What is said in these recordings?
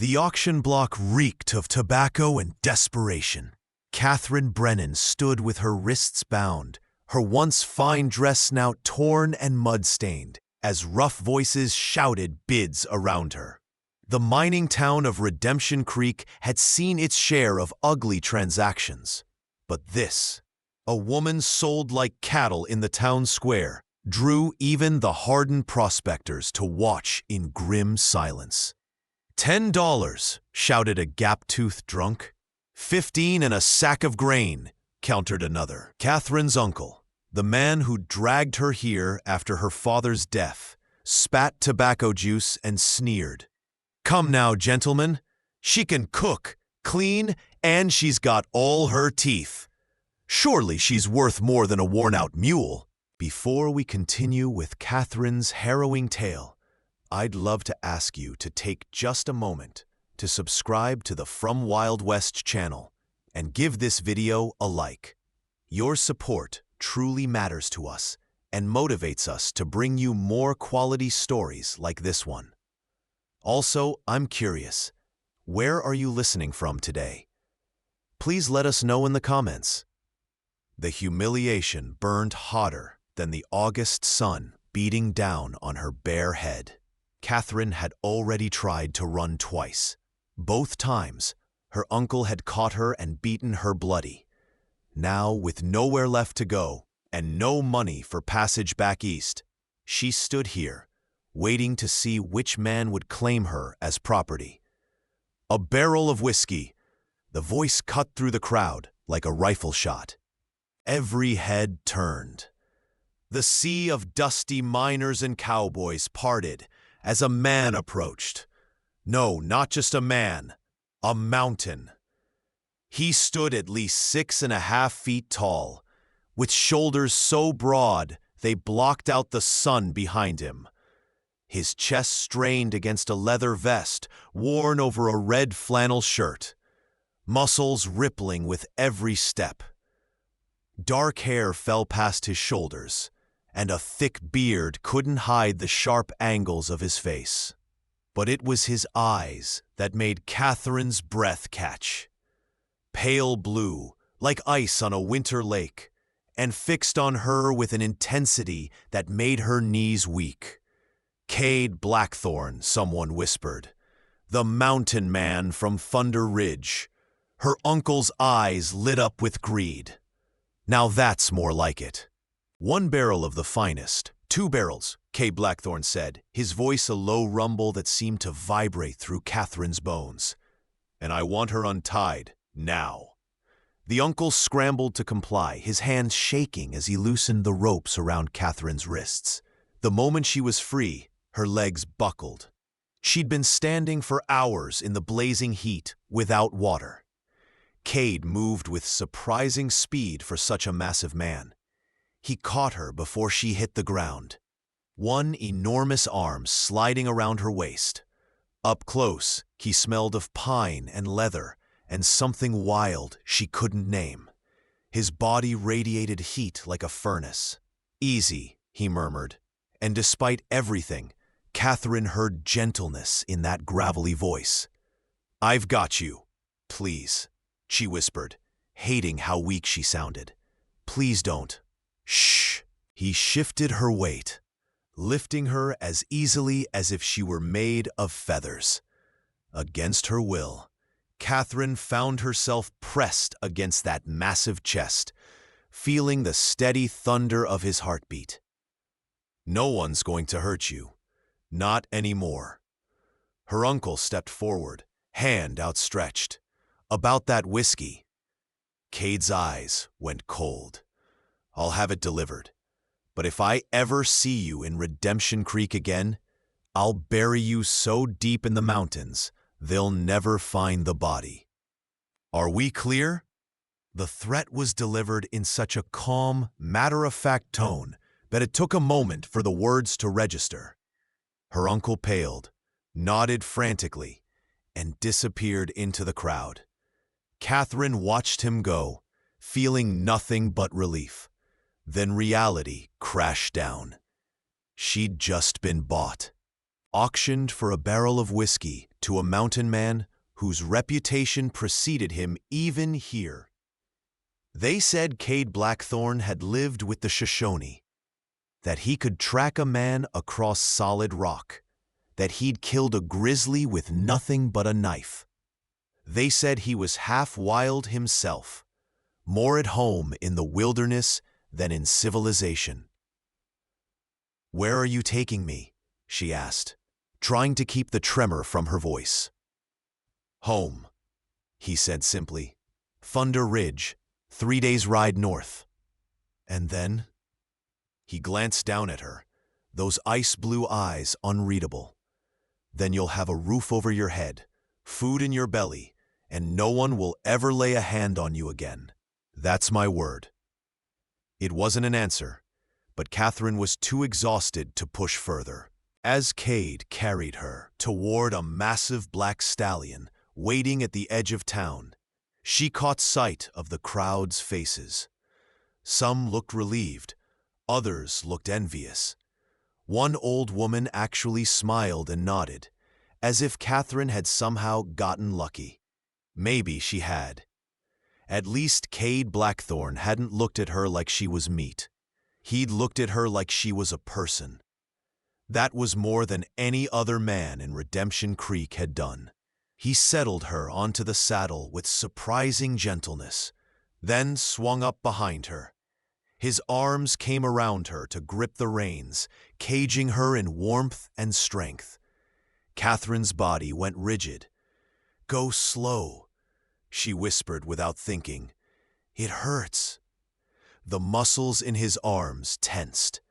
The auction block reeked of tobacco and desperation. Catherine Brennan stood with her wrists bound, her once fine dress now torn and mud-stained, as rough voices shouted bids around her. The mining town of Redemption Creek had seen its share of ugly transactions. But this, a woman sold like cattle in the town square, drew even the hardened prospectors to watch in grim silence. $10, shouted a gap-toothed drunk. 15 and a sack of grain, countered another. Catherine's uncle, the man who dragged her here after her father's death, spat tobacco juice and sneered. Come now, gentlemen. She can cook, clean, and she's got all her teeth. Surely she's worth more than a worn-out mule. Before we continue with Catherine's harrowing tale, I'd love to ask you to take just a moment to subscribe to the From Wild West channel and give this video a like. Your support truly matters to us and motivates us to bring you more quality stories like this one. Also, I'm curious, where are you listening from today? Please let us know in the comments. The humiliation burned hotter than the August sun beating down on her bare head. Catherine had already tried to run twice. Both times, her uncle had caught her and beaten her bloody. Now, with nowhere left to go and no money for passage back east, she stood here, waiting to see which man would claim her as property. A barrel of whiskey. The voice cut through the crowd like a rifle shot. Every head turned. The sea of dusty miners and cowboys parted as a man approached. No, not just a man, a mountain. He stood at least 6.5 feet tall, with shoulders so broad they blocked out the sun behind him. His chest strained against a leather vest worn over a red flannel shirt, muscles rippling with every step. Dark hair fell past his shoulders, and a thick beard couldn't hide the sharp angles of his face. But it was his eyes that made Catherine's breath catch. Pale blue, like ice on a winter lake, and fixed on her with an intensity that made her knees weak. Cade Blackthorn, someone whispered. The mountain man from Thunder Ridge. Her uncle's eyes lit up with greed. Now that's more like it. 1 barrel of the finest. 2 barrels, Cade Blackthorn said, his voice a low rumble that seemed to vibrate through Catherine's bones. And I want her untied, now. The uncle scrambled to comply, his hands shaking as he loosened the ropes around Catherine's wrists. The moment she was free, her legs buckled. She'd been standing for hours in the blazing heat without water. Cade moved with surprising speed for such a massive man. He caught her before she hit the ground. One enormous arm sliding around her waist. Up close, he smelled of pine and leather and something wild she couldn't name. His body radiated heat like a furnace. Easy, he murmured, and despite everything, Catherine heard gentleness in that gravelly voice. I've got you. Please, she whispered, hating how weak she sounded. Please don't. Shh. He shifted her weight, lifting her as easily as if she were made of feathers. Against her will, Catherine found herself pressed against that massive chest, feeling the steady thunder of his heartbeat. No one's going to hurt you. Not anymore. Her uncle stepped forward, hand outstretched. About that whiskey. Cade's eyes went cold. I'll have it delivered. But if I ever see you in Redemption Creek again, I'll bury you so deep in the mountains, they'll never find the body. Are we clear? The threat was delivered in such a calm, matter-of-fact tone that it took a moment for the words to register. Her uncle paled, nodded frantically, and disappeared into the crowd. Catherine watched him go, feeling nothing but relief. Then reality crashed down. She'd just been bought, auctioned for a barrel of whiskey to a mountain man whose reputation preceded him even here. They said Cade Blackthorn had lived with the Shoshone, that he could track a man across solid rock, that he'd killed a grizzly with nothing but a knife. They said he was half wild himself, more at home in the wilderness than in civilization. "Where are you taking me?" she asked, trying to keep the tremor from her voice. "Home," he said simply. "Thunder Ridge, 3 days' ride north." "And then?" He glanced down at her, those ice-blue eyes unreadable. "Then you'll have a roof over your head, food in your belly, and no one will ever lay a hand on you again. That's my word." It wasn't an answer, but Catherine was too exhausted to push further. As Cade carried her toward a massive black stallion waiting at the edge of town, she caught sight of the crowd's faces. Some looked relieved, others looked envious. One old woman actually smiled and nodded, as if Catherine had somehow gotten lucky. Maybe she had. At least Cade Blackthorn hadn't looked at her like she was meat. He'd looked at her like she was a person. That was more than any other man in Redemption Creek had done. He settled her onto the saddle with surprising gentleness, then swung up behind her. His arms came around her to grip the reins, caging her in warmth and strength. Catherine's body went rigid. "Go slow," she whispered without thinking. "It hurts." The muscles in his arms tensed.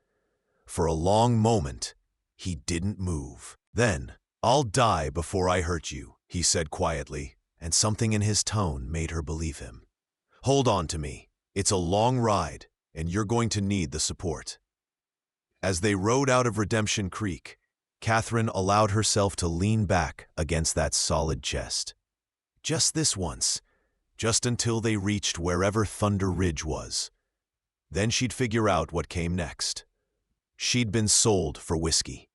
For a long moment, he didn't move. Then, "I'll die before I hurt you," he said quietly, and something in his tone made her believe him. "Hold on to me. It's a long ride, and you're going to need the support." As they rode out of Redemption Creek, Catherine allowed herself to lean back against that solid chest. Just this once, just until they reached wherever Thunder Ridge was. Then she'd figure out what came next. She'd been sold for whiskey.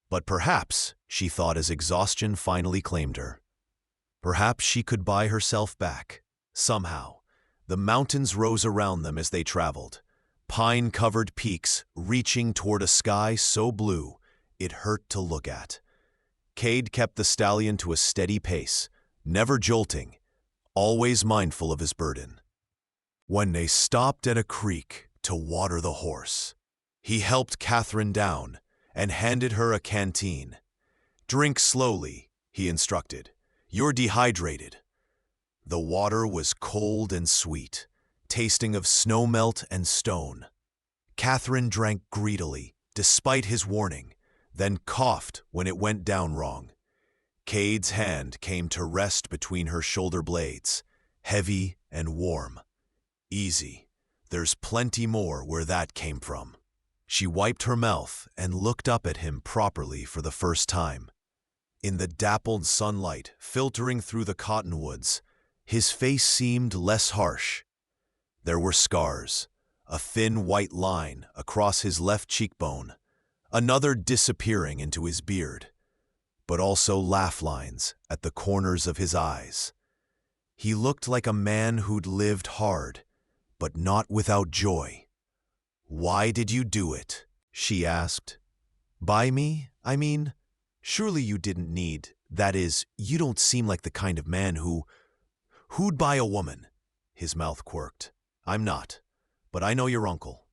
But perhaps, she thought as exhaustion finally claimed her, perhaps she could buy herself back, somehow. The mountains rose around them as they traveled, pine-covered peaks reaching toward a sky so blue it hurt to look at. Cade kept the stallion to a steady pace, never jolting, always mindful of his burden. When they stopped at a creek to water the horse, he helped Catherine down and handed her a canteen. "Drink slowly," he instructed. "You're dehydrated." The water was cold and sweet, tasting of snowmelt and stone. Catherine drank greedily, despite his warning, then coughed when it went down wrong. Cade's hand came to rest between her shoulder blades, heavy and warm. "Easy. There's plenty more where that came from." She wiped her mouth and looked up at him properly for the first time. In the dappled sunlight filtering through the cottonwoods, his face seemed less harsh. There were scars, a thin white line across his left cheekbone, another disappearing into his beard, but also laugh lines at the corners of his eyes. He looked like a man who'd lived hard, but not without joy. "Why did you do it?" she asked. "Buy me, I mean? Surely you didn't need, that is, you don't seem like the kind of man who'd buy a woman." His mouth quirked. "I'm not, but I know your uncle.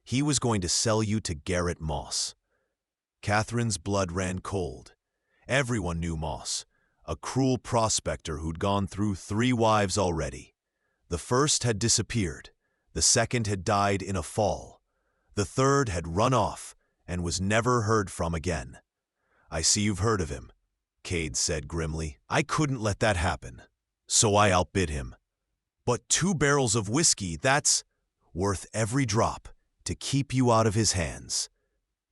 He was going to sell you to Garrett Moss." Catherine's blood ran cold. Everyone knew Moss, a cruel prospector who'd gone through 3 wives already. The first had disappeared, the second had died in a fall, the third had run off and was never heard from again. "I see you've heard of him," Cade said grimly. "I couldn't let that happen, so I outbid him. But 2 barrels of whiskey, that's worth every drop to keep you out of his hands."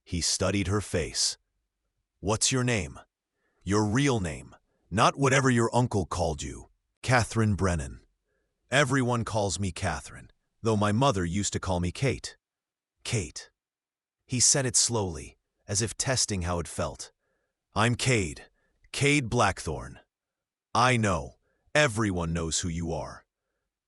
He studied her face. "What's your name? Your real name, not whatever your uncle called you." "Catherine Brennan. Everyone calls me Catherine, though my mother used to call me Kate." "Kate." He said it slowly, as if testing how it felt. "I'm Cade. Cade Blackthorn. I know. Everyone knows who you are.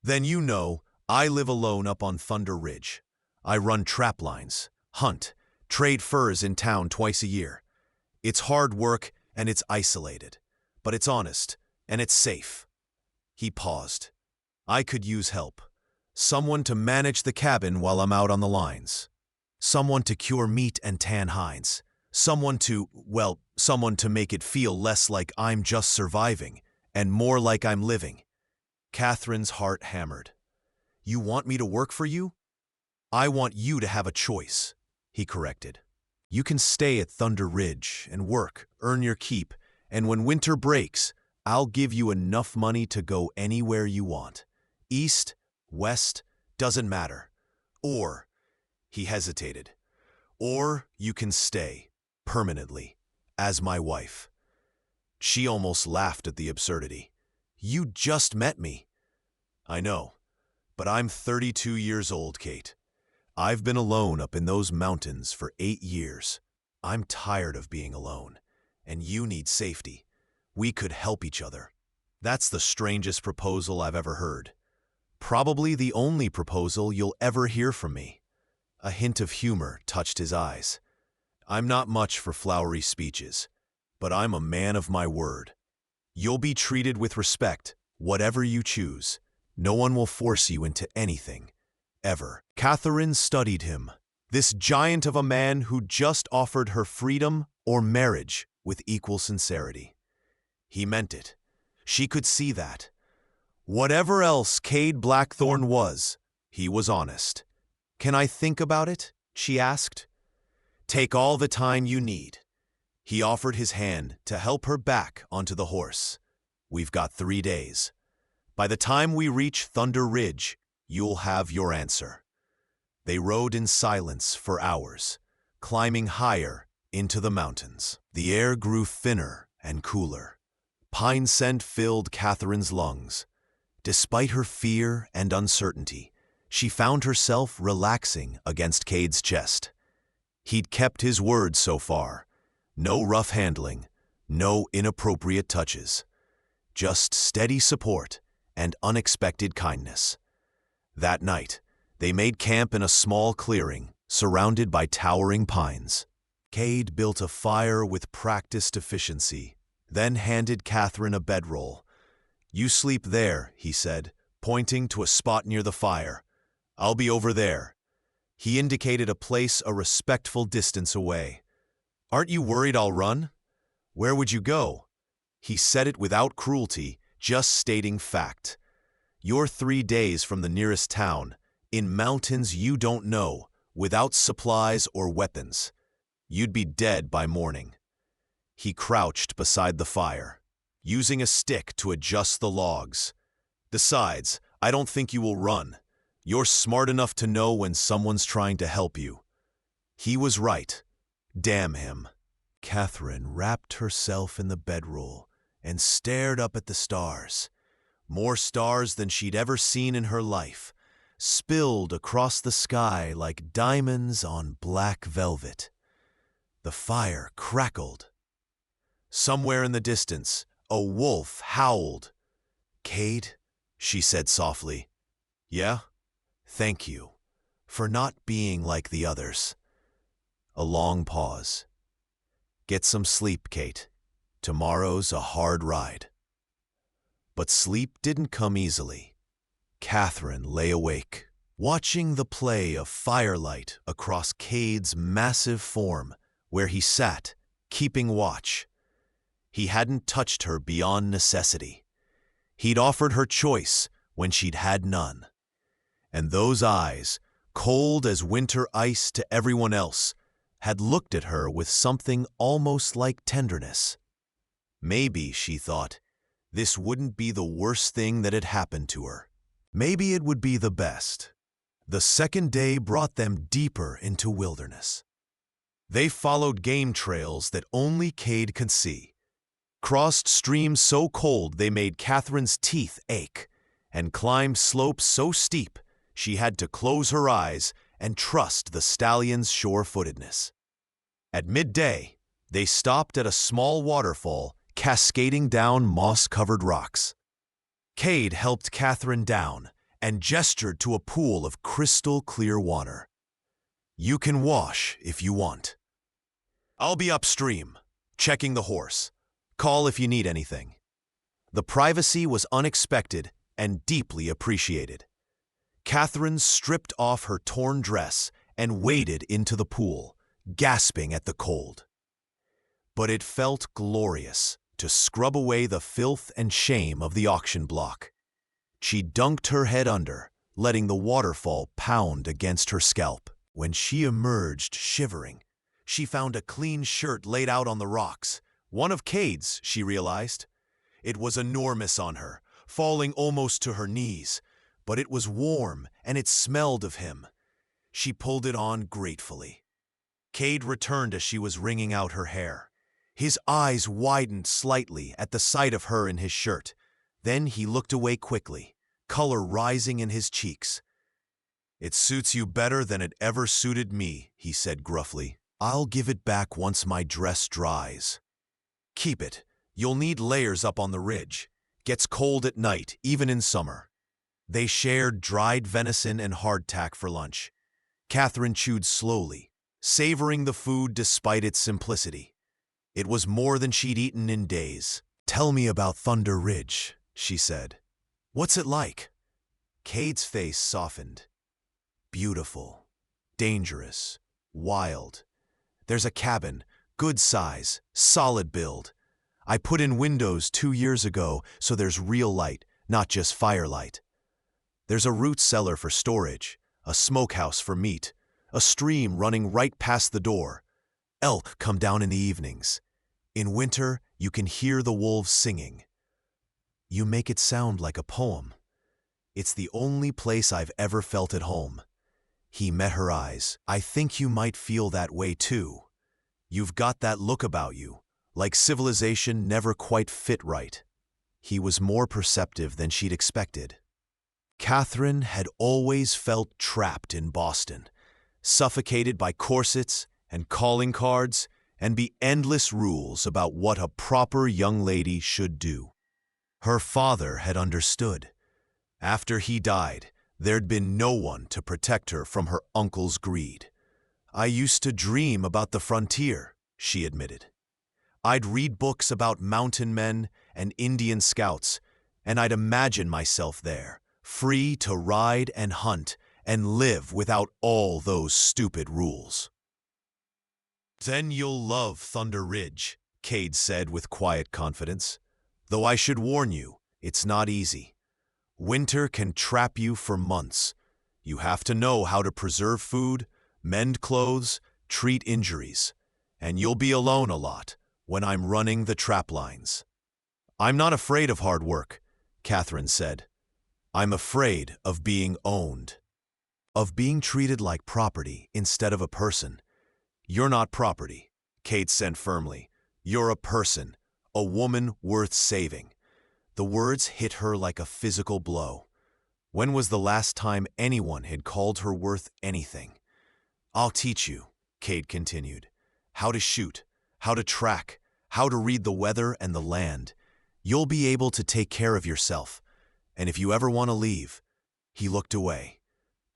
Then you know I live alone up on Thunder Ridge. I run trap lines, hunt, trade furs in town twice a year. It's hard work and it's isolated, but it's honest and it's safe. He paused. I could use help. Someone to manage the cabin while I'm out on the lines. Someone to cure meat and tan hides. Someone to make it feel less like I'm just surviving and more like I'm living. Catherine's heart hammered. You want me to work for you? I want you to have a choice, he corrected. You can stay at Thunder Ridge and work, earn your keep, and when winter breaks, I'll give you enough money to go anywhere you want. East, west, doesn't matter. Or, he hesitated, or you can stay, permanently, as my wife. She almost laughed at the absurdity. You just met me. I know, but I'm 32 years old, Kate. I've been alone up in those mountains for 8 years. I'm tired of being alone, and you need safety. We could help each other. That's the strangest proposal I've ever heard. Probably the only proposal you'll ever hear from me. A hint of humor touched his eyes. I'm not much for flowery speeches, but I'm a man of my word. You'll be treated with respect, whatever you choose. No one will force you into anything, ever. Catherine studied him, this giant of a man who just offered her freedom or marriage with equal sincerity. He meant it. She could see that. Whatever else Cade Blackthorn was, he was honest. Can I think about it? She asked. Take all the time you need. He offered his hand to help her back onto the horse. We've got 3 days. By the time we reach Thunder Ridge, you'll have your answer. They rode in silence for hours, climbing higher into the mountains. The air grew thinner and cooler. Pine scent filled Catherine's lungs. Despite her fear and uncertainty, she found herself relaxing against Cade's chest. He'd kept his word so far. No rough handling, no inappropriate touches. Just steady support and unexpected kindness. That night, they made camp in a small clearing, surrounded by towering pines. Cade built a fire with practiced efficiency, then handed Catherine a bedroll. You sleep there, he said, pointing to a spot near the fire. I'll be over there. He indicated a place a respectful distance away. Aren't you worried I'll run? Where would you go? He said it without cruelty, just stating fact. You're 3 days from the nearest town, in mountains you don't know, without supplies or weapons. You'd be dead by morning. He crouched beside the fire, using a stick to adjust the logs. Besides, I don't think you will run. You're smart enough to know when someone's trying to help you. He was right. Damn him. Catherine wrapped herself in the bedroll and stared up at the stars. More stars than she'd ever seen in her life, spilled across the sky like diamonds on black velvet. The fire crackled. Somewhere in the distance, a wolf howled. Cade, she said softly. Yeah? Thank you for not being like the others. A long pause. Get some sleep, Kate. Tomorrow's a hard ride. But sleep didn't come easily. Catherine lay awake, watching the play of firelight across Cade's massive form, where he sat, keeping watch. He hadn't touched her beyond necessity. He'd offered her choice when she'd had none. And those eyes, cold as winter ice to everyone else, had looked at her with something almost like tenderness. Maybe, she thought, this wouldn't be the worst thing that had happened to her. Maybe it would be the best. The second day brought them deeper into wilderness. They followed game trails that only Cade could see, crossed streams so cold they made Catherine's teeth ache, and climbed slopes so steep she had to close her eyes and trust the stallion's sure-footedness. At midday, they stopped at a small waterfall cascading down moss-covered rocks. Cade helped Catherine down and gestured to a pool of crystal-clear water. "You can wash if you want. I'll be upstream, checking the horse. Call if you need anything." The privacy was unexpected and deeply appreciated. Catherine stripped off her torn dress and waded into the pool, gasping at the cold. But it felt glorious to scrub away the filth and shame of the auction block. She dunked her head under, letting the waterfall pound against her scalp. When she emerged shivering, she found a clean shirt laid out on the rocks. One of Cade's, she realized. It was enormous on her, falling almost to her knees, but it was warm and it smelled of him. She pulled it on gratefully. Cade returned as she was wringing out her hair. His eyes widened slightly at the sight of her in his shirt. Then he looked away quickly, color rising in his cheeks. "It suits you better than it ever suited me," he said gruffly. "I'll give it back once my dress dries." "Keep it. You'll need layers up on the ridge. Gets cold at night, even in summer." They shared dried venison and hardtack for lunch. Catherine chewed slowly, savoring the food despite its simplicity. It was more than she'd eaten in days. "Tell me about Thunder Ridge," she said. "What's it like?" Cade's face softened. "Beautiful, dangerous, wild. There's a cabin, good size, solid build. I put in windows 2 years ago, so there's real light, not just firelight. There's a root cellar for storage, a smokehouse for meat, a stream running right past the door. Elk come down in the evenings. In winter, you can hear the wolves singing." "You make it sound like a poem." "It's the only place I've ever felt at home." He met her eyes. "I think you might feel that way too. You've got that look about you, like civilization never quite fit right." He was more perceptive than she'd expected. Catherine had always felt trapped in Boston, suffocated by corsets and calling cards and the endless rules about what a proper young lady should do. Her father had understood. After he died, there'd been no one to protect her from her uncle's greed. "I used to dream about the frontier," she admitted. "I'd read books about mountain men and Indian scouts, and I'd imagine myself there, free to ride and hunt and live without all those stupid rules." "Then you'll love Thunder Ridge," Cade said with quiet confidence. "Though I should warn you, it's not easy. Winter can trap you for months. You have to know how to preserve food, mend clothes, treat injuries. And you'll be alone a lot when I'm running the trap lines." "I'm not afraid of hard work," Catherine said. "I'm afraid of being owned. Of being treated like property instead of a person." "You're not property," Cade said firmly. "You're a person, a woman worth saving." The words hit her like a physical blow. When was the last time anyone had called her worth anything? "I'll teach you," Cade continued. "How to shoot, how to track, how to read the weather and the land. You'll be able to take care of yourself. And if you ever want to leave," he looked away,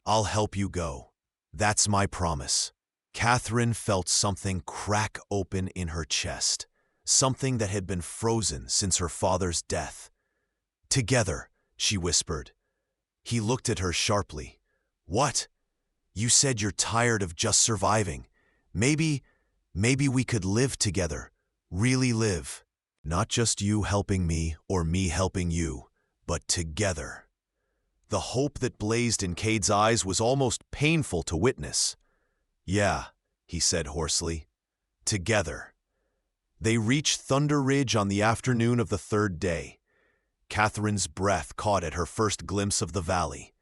"I'll help you go. That's my promise." Catherine felt something crack open in her chest, something that had been frozen since her father's death. "Together," she whispered. He looked at her sharply. "What? You said you're tired of just surviving. Maybe we could live together, really live. Not just you helping me or me helping you, but together." The hope that blazed in Cade's eyes was almost painful to witness. "Yeah," he said hoarsely. "Together." They reached Thunder Ridge on the afternoon of the 3rd day. Catherine's breath caught at her first glimpse of the valley.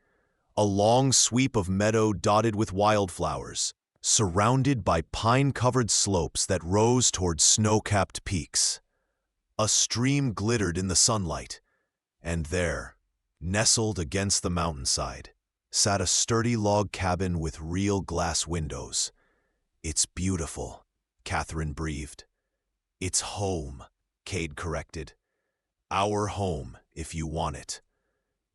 A long sweep of meadow dotted with wildflowers, surrounded by pine-covered slopes that rose toward snow-capped peaks. A stream glittered in the sunlight, and there, nestled against the mountainside, sat a sturdy log cabin with real glass windows. "It's beautiful," Catherine breathed. "It's home," Cade corrected. Our home, if you want it.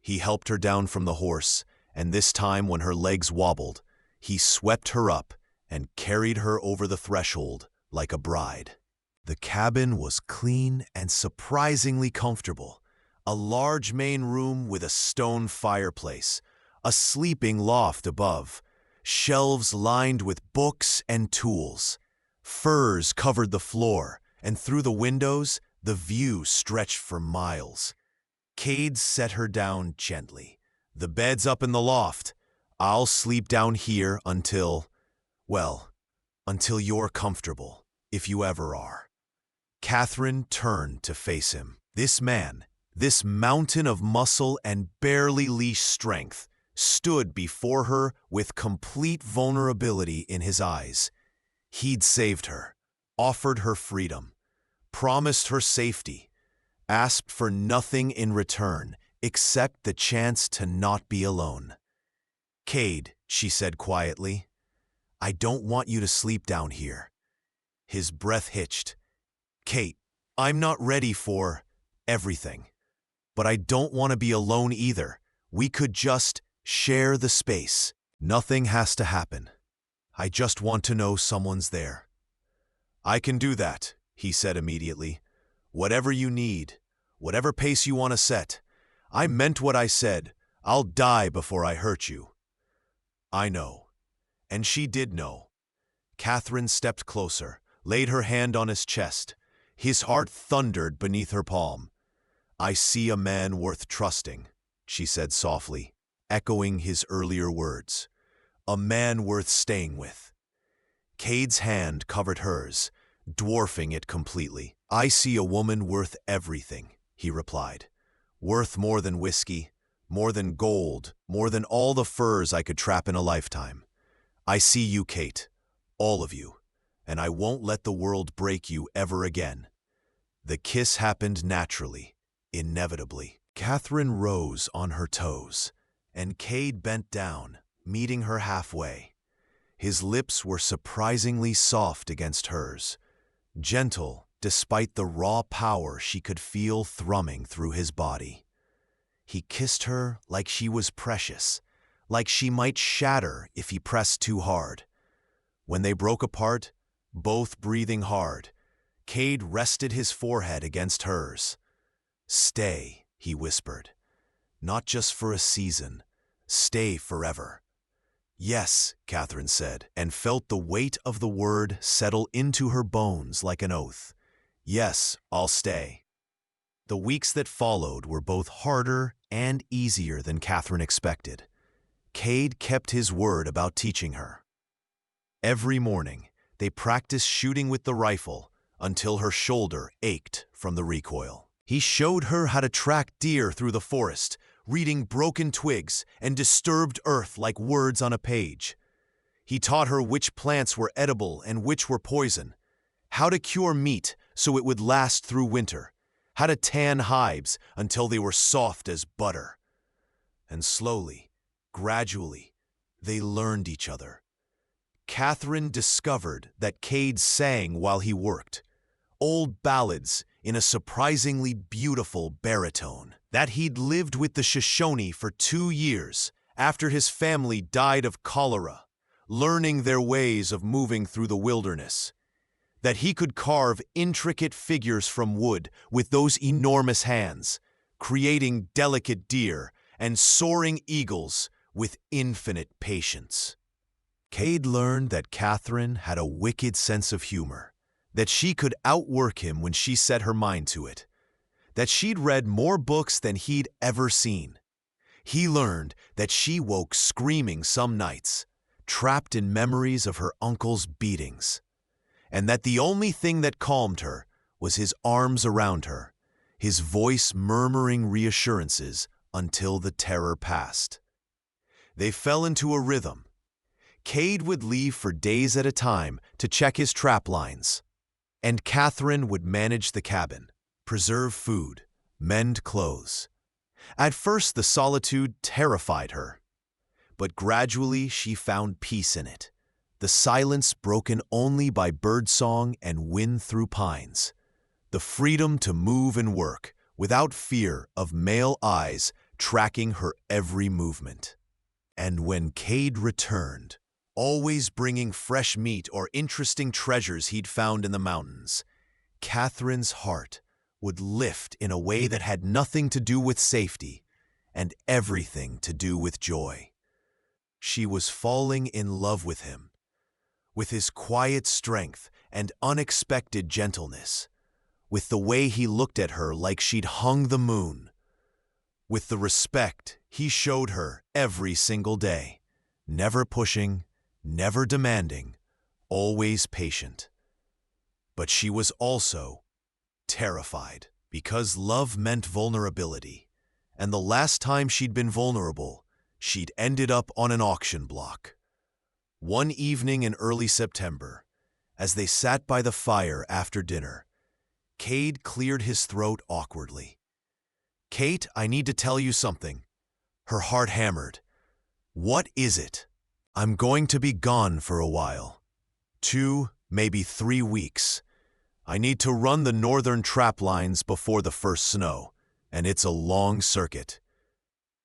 He helped her down from the horse, and this time when her legs wobbled, he swept her up and carried her over the threshold like a bride. The cabin was clean and surprisingly comfortable. A large main room with a stone fireplace, a sleeping loft above, shelves lined with books and tools. Furs covered the floor, and through the windows, the view stretched for miles. Cade set her down gently. The bed's up in the loft. I'll sleep down here until you're comfortable, if you ever are. Catherine turned to face him. This man, this mountain of muscle and barely leashed strength, stood before her with complete vulnerability in his eyes. He'd saved her, offered her freedom, promised her safety, asked for nothing in return except the chance to not be alone. Cade, she said quietly, I don't want you to sleep down here. His breath hitched. Kate, I'm not ready for everything, but I don't want to be alone either. We could just share the space. Nothing has to happen. I just want to know someone's there. I can do that, he said immediately. Whatever you need, whatever pace you want to set. I meant what I said. I'll die before I hurt you. I know. And she did know. Catherine stepped closer, laid her hand on his chest. His heart thundered beneath her palm. I see a man worth trusting, she said softly, echoing his earlier words. A man worth staying with. Cade's hand covered hers, dwarfing it completely. I see a woman worth everything, he replied. Worth more than whiskey, more than gold, more than all the furs I could trap in a lifetime. I see you, Kate, all of you, and I won't let the world break you ever again. The kiss happened naturally, inevitably. Catherine rose on her toes, and Cade bent down, meeting her halfway. His lips were surprisingly soft against hers, gentle despite the raw power she could feel thrumming through his body. He kissed her like she was precious, like she might shatter if he pressed too hard. When they broke apart, both breathing hard, Cade rested his forehead against hers. Stay, he whispered. Not just for a season. Stay forever. Yes, Catherine said, and felt the weight of the word settle into her bones like an oath. Yes, I'll stay. The weeks that followed were both harder and easier than Catherine expected. Cade kept his word about teaching her. Every morning, they practiced shooting with the rifle until her shoulder ached from the recoil. He showed her how to track deer through the forest, reading broken twigs and disturbed earth like words on a page. He taught her which plants were edible and which were poison, how to cure meat so it would last through winter, how to tan hides until they were soft as butter. And slowly, gradually, they learned each other. Catherine discovered that Cade sang while he worked, old ballads in a surprisingly beautiful baritone, that he'd lived with the Shoshone for 2 years after his family died of cholera, learning their ways of moving through the wilderness, that he could carve intricate figures from wood with those enormous hands, creating delicate deer and soaring eagles with infinite patience. Cade learned that Catherine had a wicked sense of humor, that she could outwork him when she set her mind to it, that she'd read more books than he'd ever seen. He learned that she woke screaming some nights, trapped in memories of her uncle's beatings, and that the only thing that calmed her was his arms around her, his voice murmuring reassurances until the terror passed. They fell into a rhythm. Cade would leave for days at a time to check his trap lines, and Catherine would manage the cabin, preserve food, mend clothes. At first, the solitude terrified her, but gradually she found peace in it, the silence broken only by birdsong and wind through pines. the freedom to move and work without fear of male eyes tracking her every movement. And when Cade returned, always bringing fresh meat or interesting treasures he'd found in the mountains, Catherine's heart would lift in a way that had nothing to do with safety and everything to do with joy. She was falling in love with him, with his quiet strength and unexpected gentleness, with the way he looked at her like she'd hung the moon, with the respect he showed her every single day, never pushing, never demanding, always patient. But she was also terrified, because love meant vulnerability, and the last time she'd been vulnerable, she'd ended up on an auction block. One evening in early September, as they sat by the fire after dinner, Cade cleared his throat awkwardly. "Kate, I need to tell you something." Her heart hammered. "What is it?" "I'm going to be gone for a while. 2, maybe 3 weeks. I need to run the northern trap lines before the first snow, and it's a long circuit."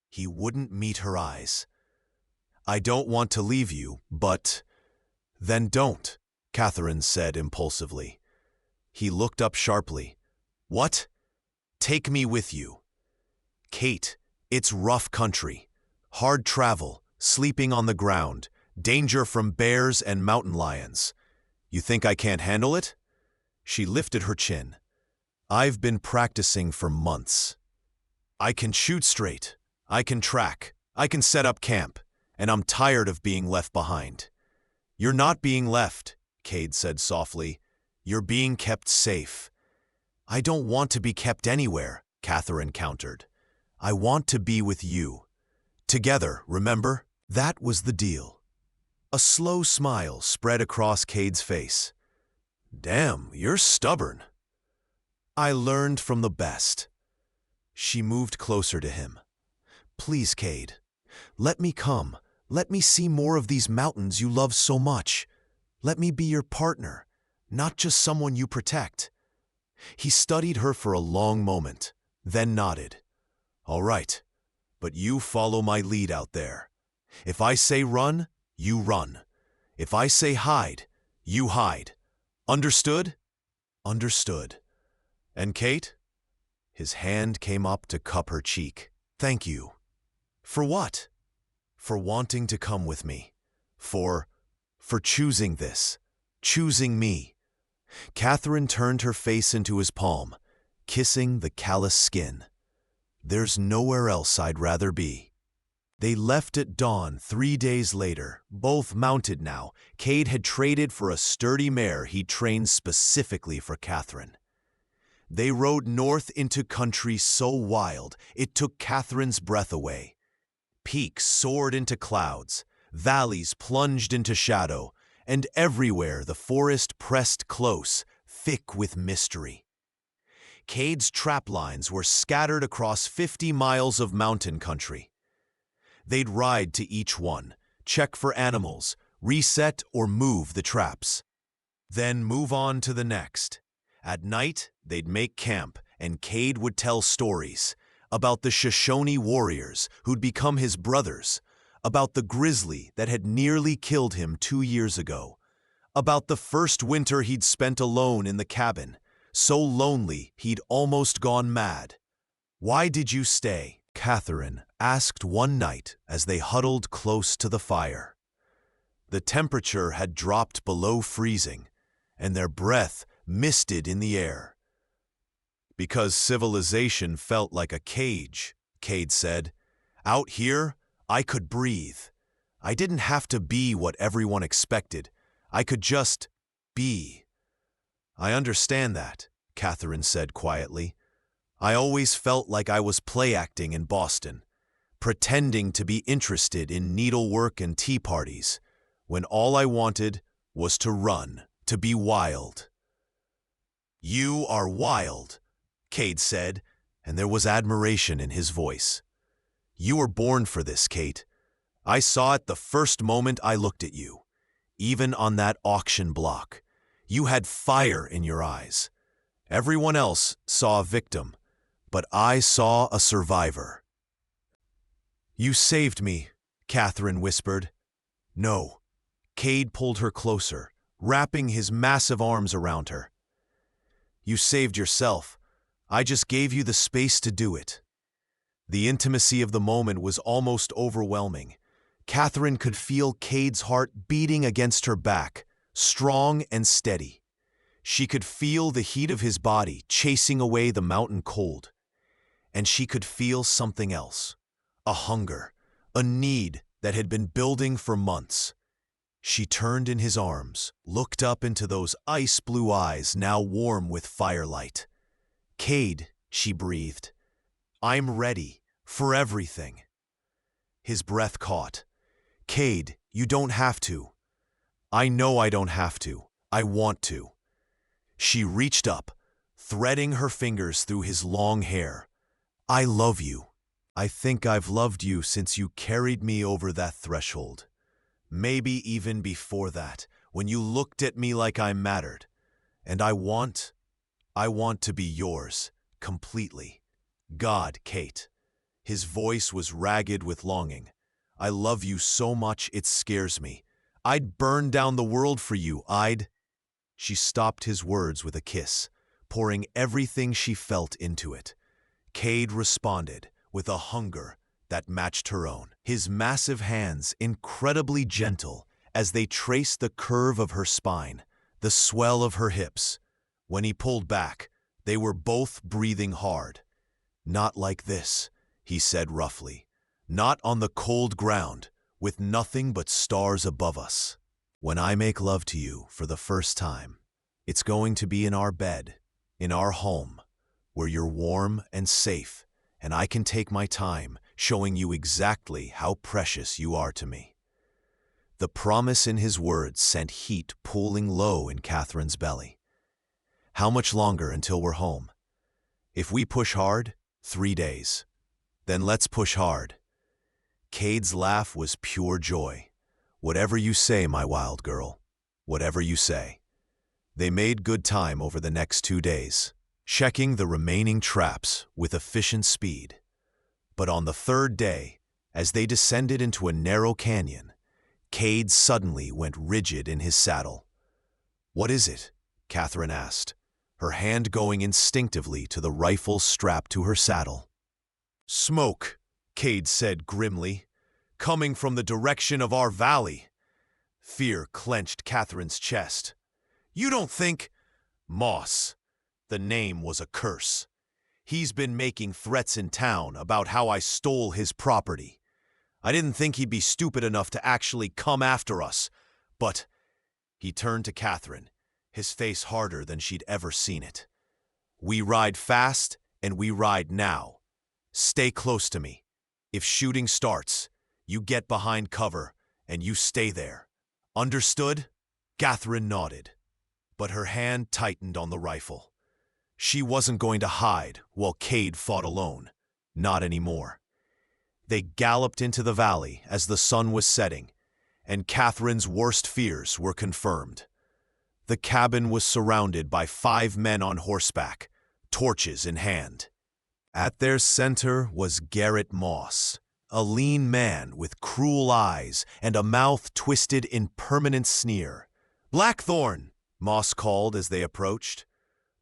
He wouldn't meet her eyes. "I don't want to leave you, but—" "Then don't," Catherine said impulsively. He looked up sharply. "What?" "Take me with you." "Kate, it's rough country. Hard travel, sleeping on the ground, danger from bears and mountain lions. You think I can't handle it?" She lifted her chin. "I've been practicing for months. I can shoot straight. I can track. I can set up camp. And I'm tired of being left behind." "You're not being left," Cade said softly. "You're being kept safe." "I don't want to be kept anywhere," Catherine countered. "I want to be with you. Together, remember?" That was the deal. A slow smile spread across Cade's face. "Damn, you're stubborn." "I learned from the best." She moved closer to him. "Please, Cade, let me come. Let me see more of these mountains you love so much. Let me be your partner, not just someone you protect." He studied her for a long moment, then nodded. "All right, but you follow my lead out there. If I say run, you run. If I say hide, you hide. Understood?" "Understood." "And Kate?" His hand came up to cup her cheek. "Thank you." "For what?" "For wanting to come with me. For choosing this. Choosing me." Catherine turned her face into his palm, kissing the callous skin. "There's nowhere else I'd rather be." They left at dawn 3 days later, both mounted now. Cade had traded for a sturdy mare he'd trained specifically for Catherine. They rode north into country so wild it took Catherine's breath away. Peaks soared into clouds, valleys plunged into shadow, and everywhere the forest pressed close, thick with mystery. Cade's trap lines were scattered across 50 miles of mountain country. They'd ride to each one, check for animals, reset or move the traps. Then move on to the next. At night, they'd make camp, and Cade would tell stories about the Shoshone warriors who'd become his brothers, about the grizzly that had nearly killed him 2 years ago, about the first winter he'd spent alone in the cabin, so lonely he'd almost gone mad. "Why did you stay?" Catherine asked one night as they huddled close to the fire. The temperature had dropped below freezing, and their breath misted in the air. "Because civilization felt like a cage," Cade said. "Out here, I could breathe. I didn't have to be what everyone expected. I could just be." "I understand that," Catherine said quietly. "I always felt like I was play-acting in Boston, pretending to be interested in needlework and tea parties, when all I wanted was to run, to be wild." "You are wild," Cade said, and there was admiration in his voice. "You were born for this, Kate. I saw it the first moment I looked at you. Even on that auction block, you had fire in your eyes. Everyone else saw a victim, but I saw a survivor. You saved me, Catherine whispered. No. Cade pulled her closer, wrapping his massive arms around her. You saved yourself. I just gave you the space to do it. The intimacy of the moment was almost overwhelming. Catherine could feel Cade's heart beating against her back, strong and steady. She could feel the heat of his body chasing away the mountain cold. And she could feel something else, a hunger, a need that had been building for months. She turned in his arms, looked up into those ice-blue eyes now warm with firelight. Cade, she breathed, I'm ready for everything. His breath caught. Cade, you don't have to. I know I don't have to. I want to. She reached up, threading her fingers through his long hair. I love you. I think I've loved you since you carried me over that threshold. Maybe even before that, when you looked at me like I mattered. And I want to be yours, completely. God, Kate. His voice was ragged with longing. I love you so much it scares me. I'd burn down the world for you, She stopped his words with a kiss, pouring everything she felt into it. Cade responded with a hunger that matched her own, his massive hands incredibly gentle as they traced the curve of her spine, the swell of her hips. When he pulled back, they were both breathing hard. Not like this, he said roughly. Not on the cold ground, with nothing but stars above us. When I make love to you for the first time, it's going to be in our bed, in our home, where you're warm and safe, and I can take my time showing you exactly how precious you are to me. The promise in his words sent heat pooling low in Catherine's belly. How much longer until we're home? If we push hard, 3 days. Then let's push hard. Cade's laugh was pure joy. Whatever you say, my wild girl. Whatever you say. They made good time over the next 2 days, checking the remaining traps with efficient speed. But on the 3rd day, as they descended into a narrow canyon, Cade suddenly went rigid in his saddle. What is it? Catherine asked, her hand going instinctively to the rifle strapped to her saddle. Smoke, Cade said grimly, coming from the direction of our valley. Fear clenched Catherine's chest. You don't think... Moss. The name was a curse. He's been making threats in town about how I stole his property. I didn't think he'd be stupid enough to actually come after us, but... He turned to Catherine, his face harder than she'd ever seen it. We ride fast, and we ride now. Stay close to me. If shooting starts, you get behind cover, and you stay there. Understood? Catherine nodded, but her hand tightened on the rifle. She wasn't going to hide while Cade fought alone. Not anymore. They galloped into the valley as the sun was setting, and Catherine's worst fears were confirmed. The cabin was surrounded by 5 men on horseback, torches in hand. At their center was Garrett Moss, a lean man with cruel eyes and a mouth twisted in permanent sneer. Blackthorn, Moss called as they approached.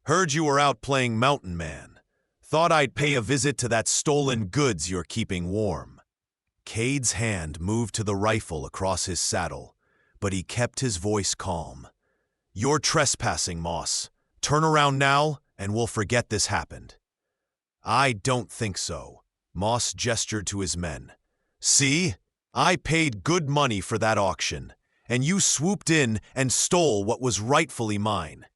Heard you were out playing mountain man. Thought I'd pay a visit to that stolen goods you're keeping warm. Cade's hand moved to the rifle across his saddle, but he kept his voice calm. You're trespassing, Moss. Turn around now, and we'll forget this happened. I don't think so. Moss gestured to his men. See? I paid good money for that auction, and you swooped in and stole what was rightfully mine.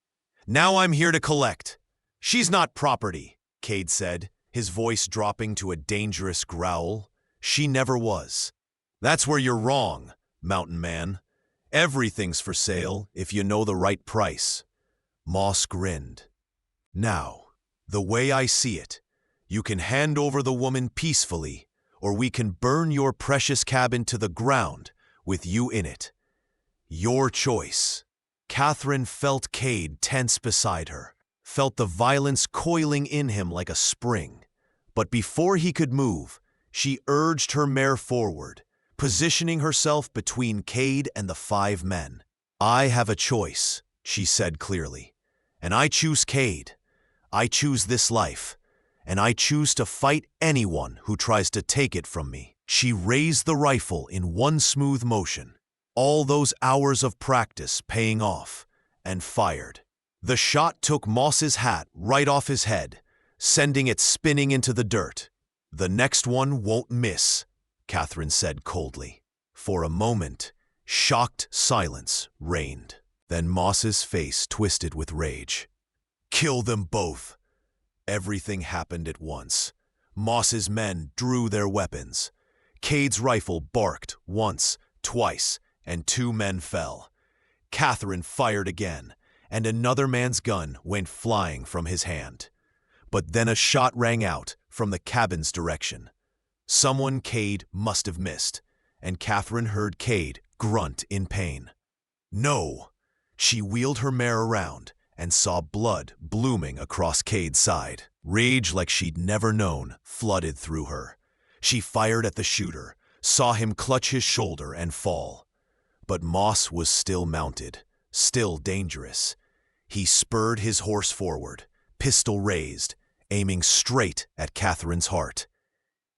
Now I'm here to collect. She's not property, Cade said, his voice dropping to a dangerous growl. She never was. That's where you're wrong, Mountain Man. Everything's for sale if you know the right price. Moss grinned. Now, the way I see it, you can hand over the woman peacefully, or we can burn your precious cabin to the ground with you in it. Your choice. Catherine felt Cade tense beside her, felt the violence coiling in him like a spring. But before he could move, she urged her mare forward, positioning herself between Cade and the 5 men. "I have a choice," she said clearly, "and I choose Cade. I choose this life, and I choose to fight anyone who tries to take it from me." She raised the rifle in one smooth motion, all those hours of practice paying off, and fired. The shot took Moss's hat right off his head, sending it spinning into the dirt. "The next one won't miss," Catherine said coldly. For a moment, shocked silence reigned. Then Moss's face twisted with rage. "Kill them both." Everything happened at once. Moss's men drew their weapons. Cade's rifle barked once, twice, and 2 men fell. Catherine fired again, and another man's gun went flying from his hand. But then a shot rang out from the cabin's direction. Someone Cade must have missed, and Catherine heard Cade grunt in pain. "No!" She wheeled her mare around and saw blood blooming across Cade's side. Rage like she'd never known flooded through her. She fired at the shooter, saw him clutch his shoulder and fall. But Moss was still mounted, still dangerous. He spurred his horse forward, pistol raised, aiming straight at Catherine's heart.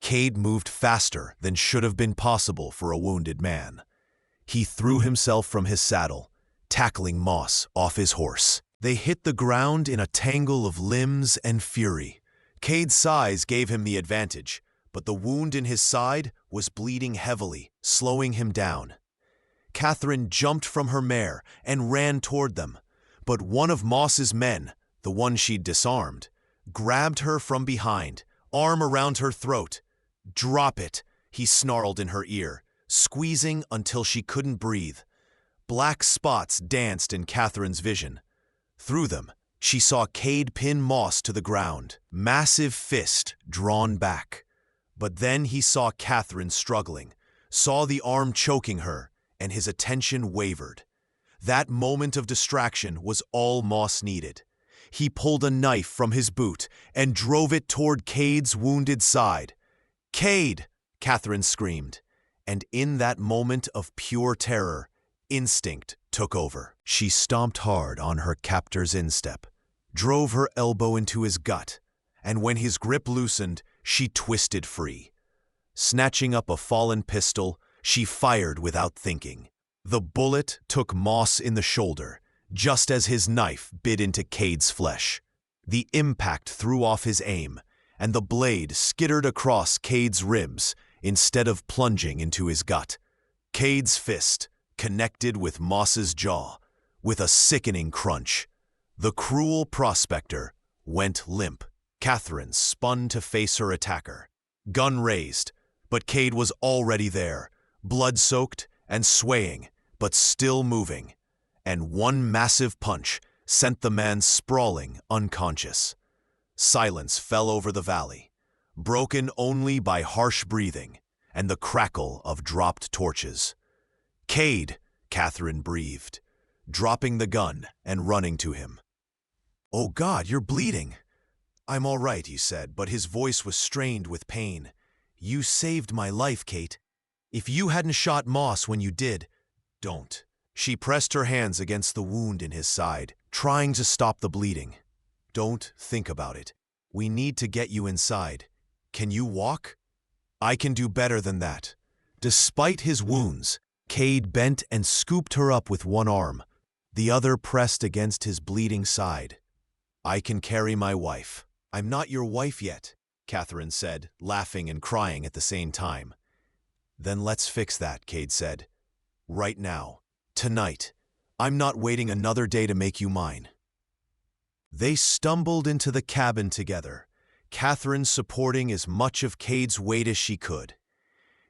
Cade moved faster than should have been possible for a wounded man. He threw himself from his saddle, tackling Moss off his horse. They hit the ground in a tangle of limbs and fury. Cade's size gave him the advantage, but the wound in his side was bleeding heavily, slowing him down. Catherine jumped from her mare and ran toward them, but one of Moss's men, the one she'd disarmed, grabbed her from behind, arm around her throat. "Drop it," he snarled in her ear, squeezing until she couldn't breathe. Black spots danced in Catherine's vision. Through them, she saw Cade pin Moss to the ground, massive fist drawn back. But then he saw Catherine struggling, saw the arm choking her, and his attention wavered. That moment of distraction was all Moss needed. He pulled a knife from his boot and drove it toward Cade's wounded side. "Cade!" Catherine screamed, and in that moment of pure terror, instinct took over. She stomped hard on her captor's instep, drove her elbow into his gut, and when his grip loosened, she twisted free. Snatching up a fallen pistol, she fired without thinking. The bullet took Moss in the shoulder, just as his knife bit into Cade's flesh. The impact threw off his aim, and the blade skittered across Cade's ribs instead of plunging into his gut. Cade's fist connected with Moss's jaw with a sickening crunch. The cruel prospector went limp. Catherine spun to face her attacker, gun raised, but Cade was already there, blood-soaked and swaying, but still moving, and one massive punch sent the man sprawling unconscious. Silence fell over the valley, broken only by harsh breathing and the crackle of dropped torches. "Cade," Catherine breathed, dropping the gun and running to him. "Oh God, you're bleeding." "I'm all right," he said, but his voice was strained with pain. "You saved my life, Kate. If you hadn't shot Moss when you did, don't." She pressed her hands against the wound in his side, trying to stop the bleeding. "Don't think about it. We need to get you inside. Can you walk?" "I can do better than that." Despite his wounds, Cade bent and scooped her up with one arm. The other pressed against his bleeding side. "I can carry my wife." "I'm not your wife yet," Catherine said, laughing and crying at the same time. "Then let's fix that," Cade said. "Right now. Tonight. I'm not waiting another day to make you mine." They stumbled into the cabin together, Catherine supporting as much of Cade's weight as she could.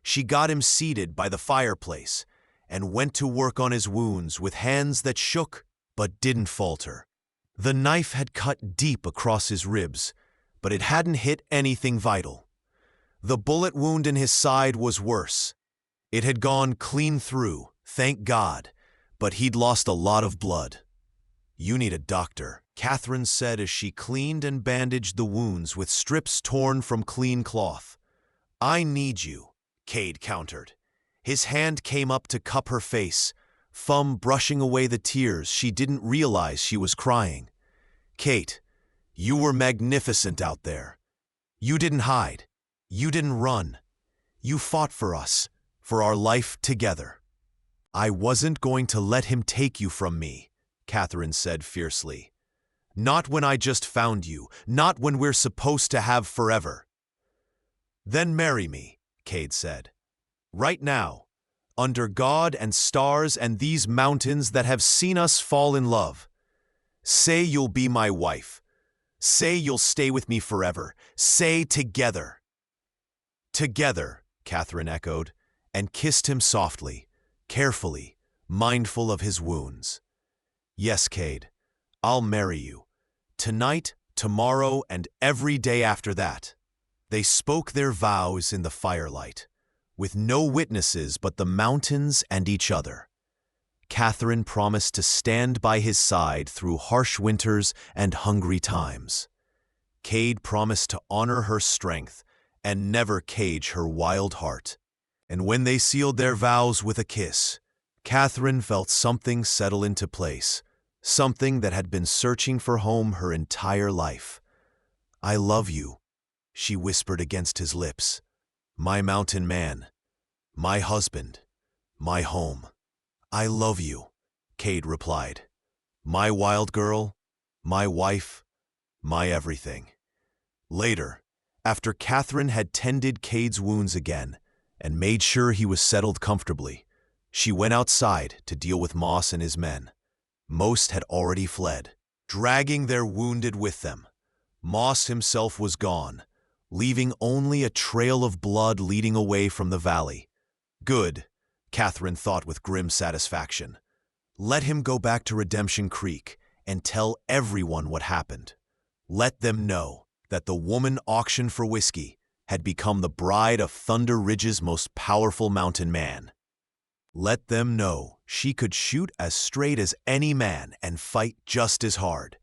She got him seated by the fireplace and went to work on his wounds with hands that shook but didn't falter. The knife had cut deep across his ribs, but it hadn't hit anything vital. The bullet wound in his side was worse. It had gone clean through, thank God, but he'd lost a lot of blood. You need a doctor, Catherine said as she cleaned and bandaged the wounds with strips torn from clean cloth. I need you, Cade countered. His hand came up to cup her face, thumb brushing away the tears she didn't realize she was crying. Kate, you were magnificent out there. You didn't hide. You didn't run. You fought for us, for our life together. I wasn't going to let him take you from me, Catherine said fiercely. Not when I just found you, not when we're supposed to have forever. Then marry me, Cade said. Right now, under God and stars and these mountains that have seen us fall in love. Say you'll be my wife. Say you'll stay with me forever. Say together. Together, Catherine echoed, and kissed him softly, carefully, mindful of his wounds. Yes, Cade, I'll marry you. Tonight, tomorrow, and every day after that. They spoke their vows in the firelight, with no witnesses but the mountains and each other. Catherine promised to stand by his side through harsh winters and hungry times. Cade promised to honor her strength and never cage her wild heart. And when they sealed their vows with a kiss, Catherine felt something settle into place, something that had been searching for home her entire life. I love you, she whispered against his lips. My mountain man, my husband, my home. I love you, Cade replied. My wild girl, my wife, my everything. Later, after Catherine had tended Cade's wounds again and made sure he was settled comfortably, she went outside to deal with Moss and his men. Most had already fled, dragging their wounded with them. Moss himself was gone, leaving only a trail of blood leading away from the valley. Good, Catherine thought with grim satisfaction. Let him go back to Redemption Creek and tell everyone what happened. Let them know that the woman auctioned for whiskey had become the bride of Thunder Ridge's most powerful mountain man. Let them know she could shoot as straight as any man and fight just as hard.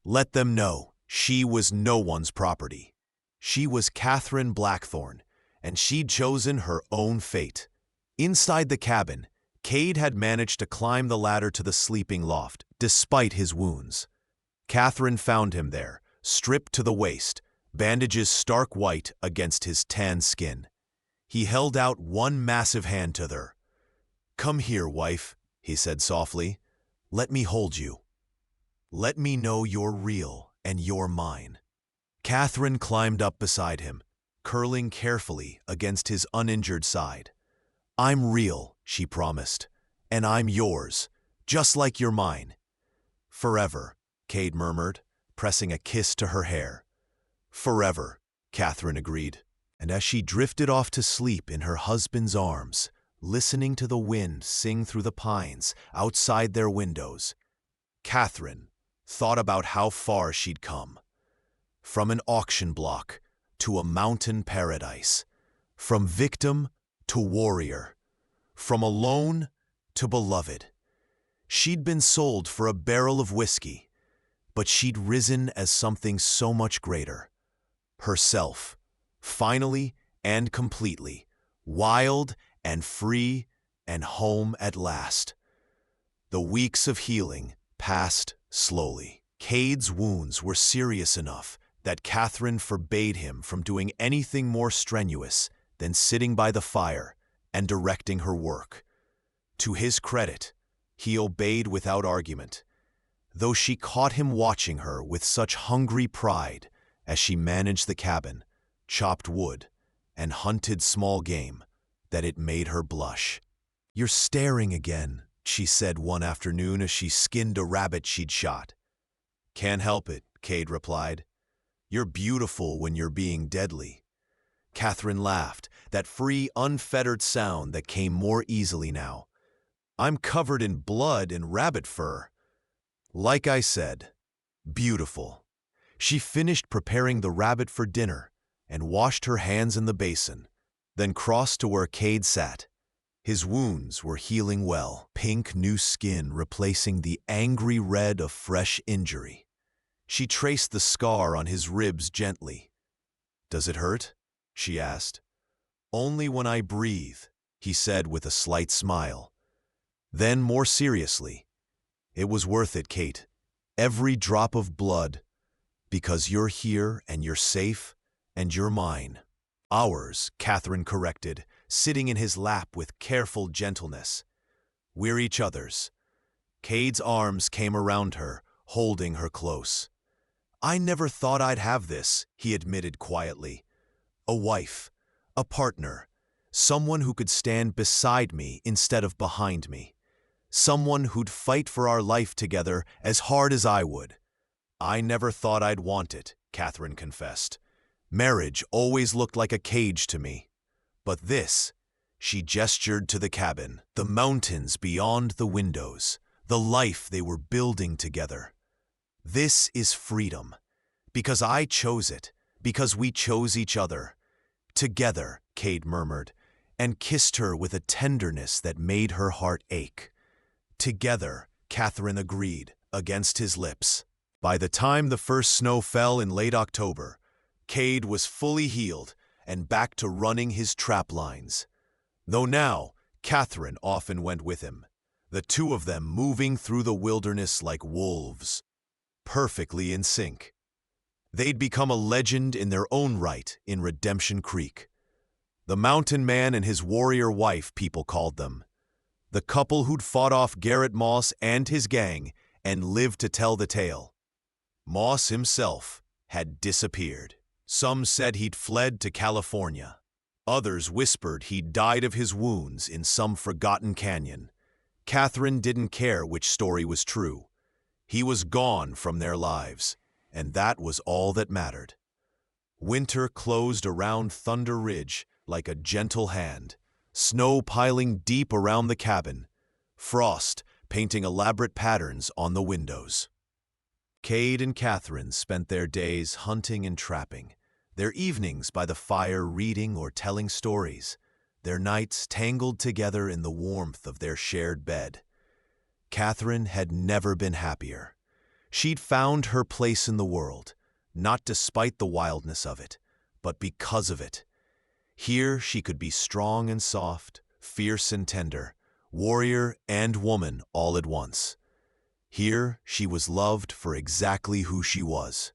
Let them know she was no one's property. She was Catherine Blackthorne, and she'd chosen her own fate. Inside the cabin, Cade had managed to climb the ladder to the sleeping loft, despite his wounds. Catherine found him there, stripped to the waist, bandages stark white against his tan skin. He held out one massive hand to her. Come here, wife, he said softly. Let me hold you. Let me know you're real and you're mine. Catherine climbed up beside him, curling carefully against his uninjured side. I'm real, she promised, and I'm yours, just like you're mine. Forever, Cade murmured, pressing a kiss to her hair. Forever, Catherine agreed, and as she drifted off to sleep in her husband's arms, listening to the wind sing through the pines outside their windows, Catherine thought about how far she'd come. From an auction block to a mountain paradise, from victim to warrior, from alone to beloved. She'd been sold for a barrel of whiskey, but she'd risen as something so much greater. Herself, finally and completely, wild and free and home at last. The weeks of healing passed slowly. Cade's wounds were serious enough that Catherine forbade him from doing anything more strenuous than sitting by the fire and directing her work. To his credit, he obeyed without argument, though she caught him watching her with such hungry pride as she managed the cabin, chopped wood, and hunted small game that it made her blush. You're staring again, she said one afternoon as she skinned a rabbit she'd shot. Can't help it, Cade replied. You're beautiful when you're being deadly. Catherine laughed, that free, unfettered sound that came more easily now. I'm covered in blood and rabbit fur. Like I said, beautiful. She finished preparing the rabbit for dinner and washed her hands in the basin, then crossed to where Cade sat, His wounds were healing well, pink new skin replacing the angry red of fresh injury. She traced the scar on his ribs gently. "Does it hurt?" she asked. "Only when I breathe," he said with a slight smile. Then, more seriously, "It was worth it, Kate. Every drop of blood. Because you're here, and you're safe, and you're mine." "Ours," Catherine corrected, sitting in his lap with careful gentleness. "We're each other's." Cade's arms came around her, holding her close. "I never thought I'd have this," he admitted quietly. "A wife, a partner, someone who could stand beside me instead of behind me. Someone who'd fight for our life together as hard as I would." "I never thought I'd want it," Catherine confessed. "Marriage always looked like a cage to me. But this," she gestured to the cabin, the mountains beyond the windows, the life they were building together. "This is freedom. Because I chose it, because we chose each other." "Together," Cade murmured, and kissed her with a tenderness that made her heart ache. "Together," Catherine agreed, against his lips. By the time the first snow fell in late October, Cade was fully healed and back to running his trap lines. Though now, Catherine often went with him, the two of them moving through the wilderness like wolves, perfectly in sync. They'd become a legend in their own right in Redemption Creek. The mountain man and his warrior wife, people called them. The couple who'd fought off Garrett Moss and his gang and lived to tell the tale. Moss himself had disappeared. Some said he'd fled to California. Others whispered he'd died of his wounds in some forgotten canyon. Catherine didn't care which story was true. He was gone from their lives, and that was all that mattered. Winter closed around Thunder Ridge like a gentle hand, snow piling deep around the cabin, frost painting elaborate patterns on the windows. Cade and Catherine spent their days hunting and trapping, their evenings by the fire reading or telling stories, their nights tangled together in the warmth of their shared bed. Catherine had never been happier. She'd found her place in the world, not despite the wildness of it, but because of it. Here she could be strong and soft, fierce and tender, warrior and woman all at once. Here she was loved for exactly who she was.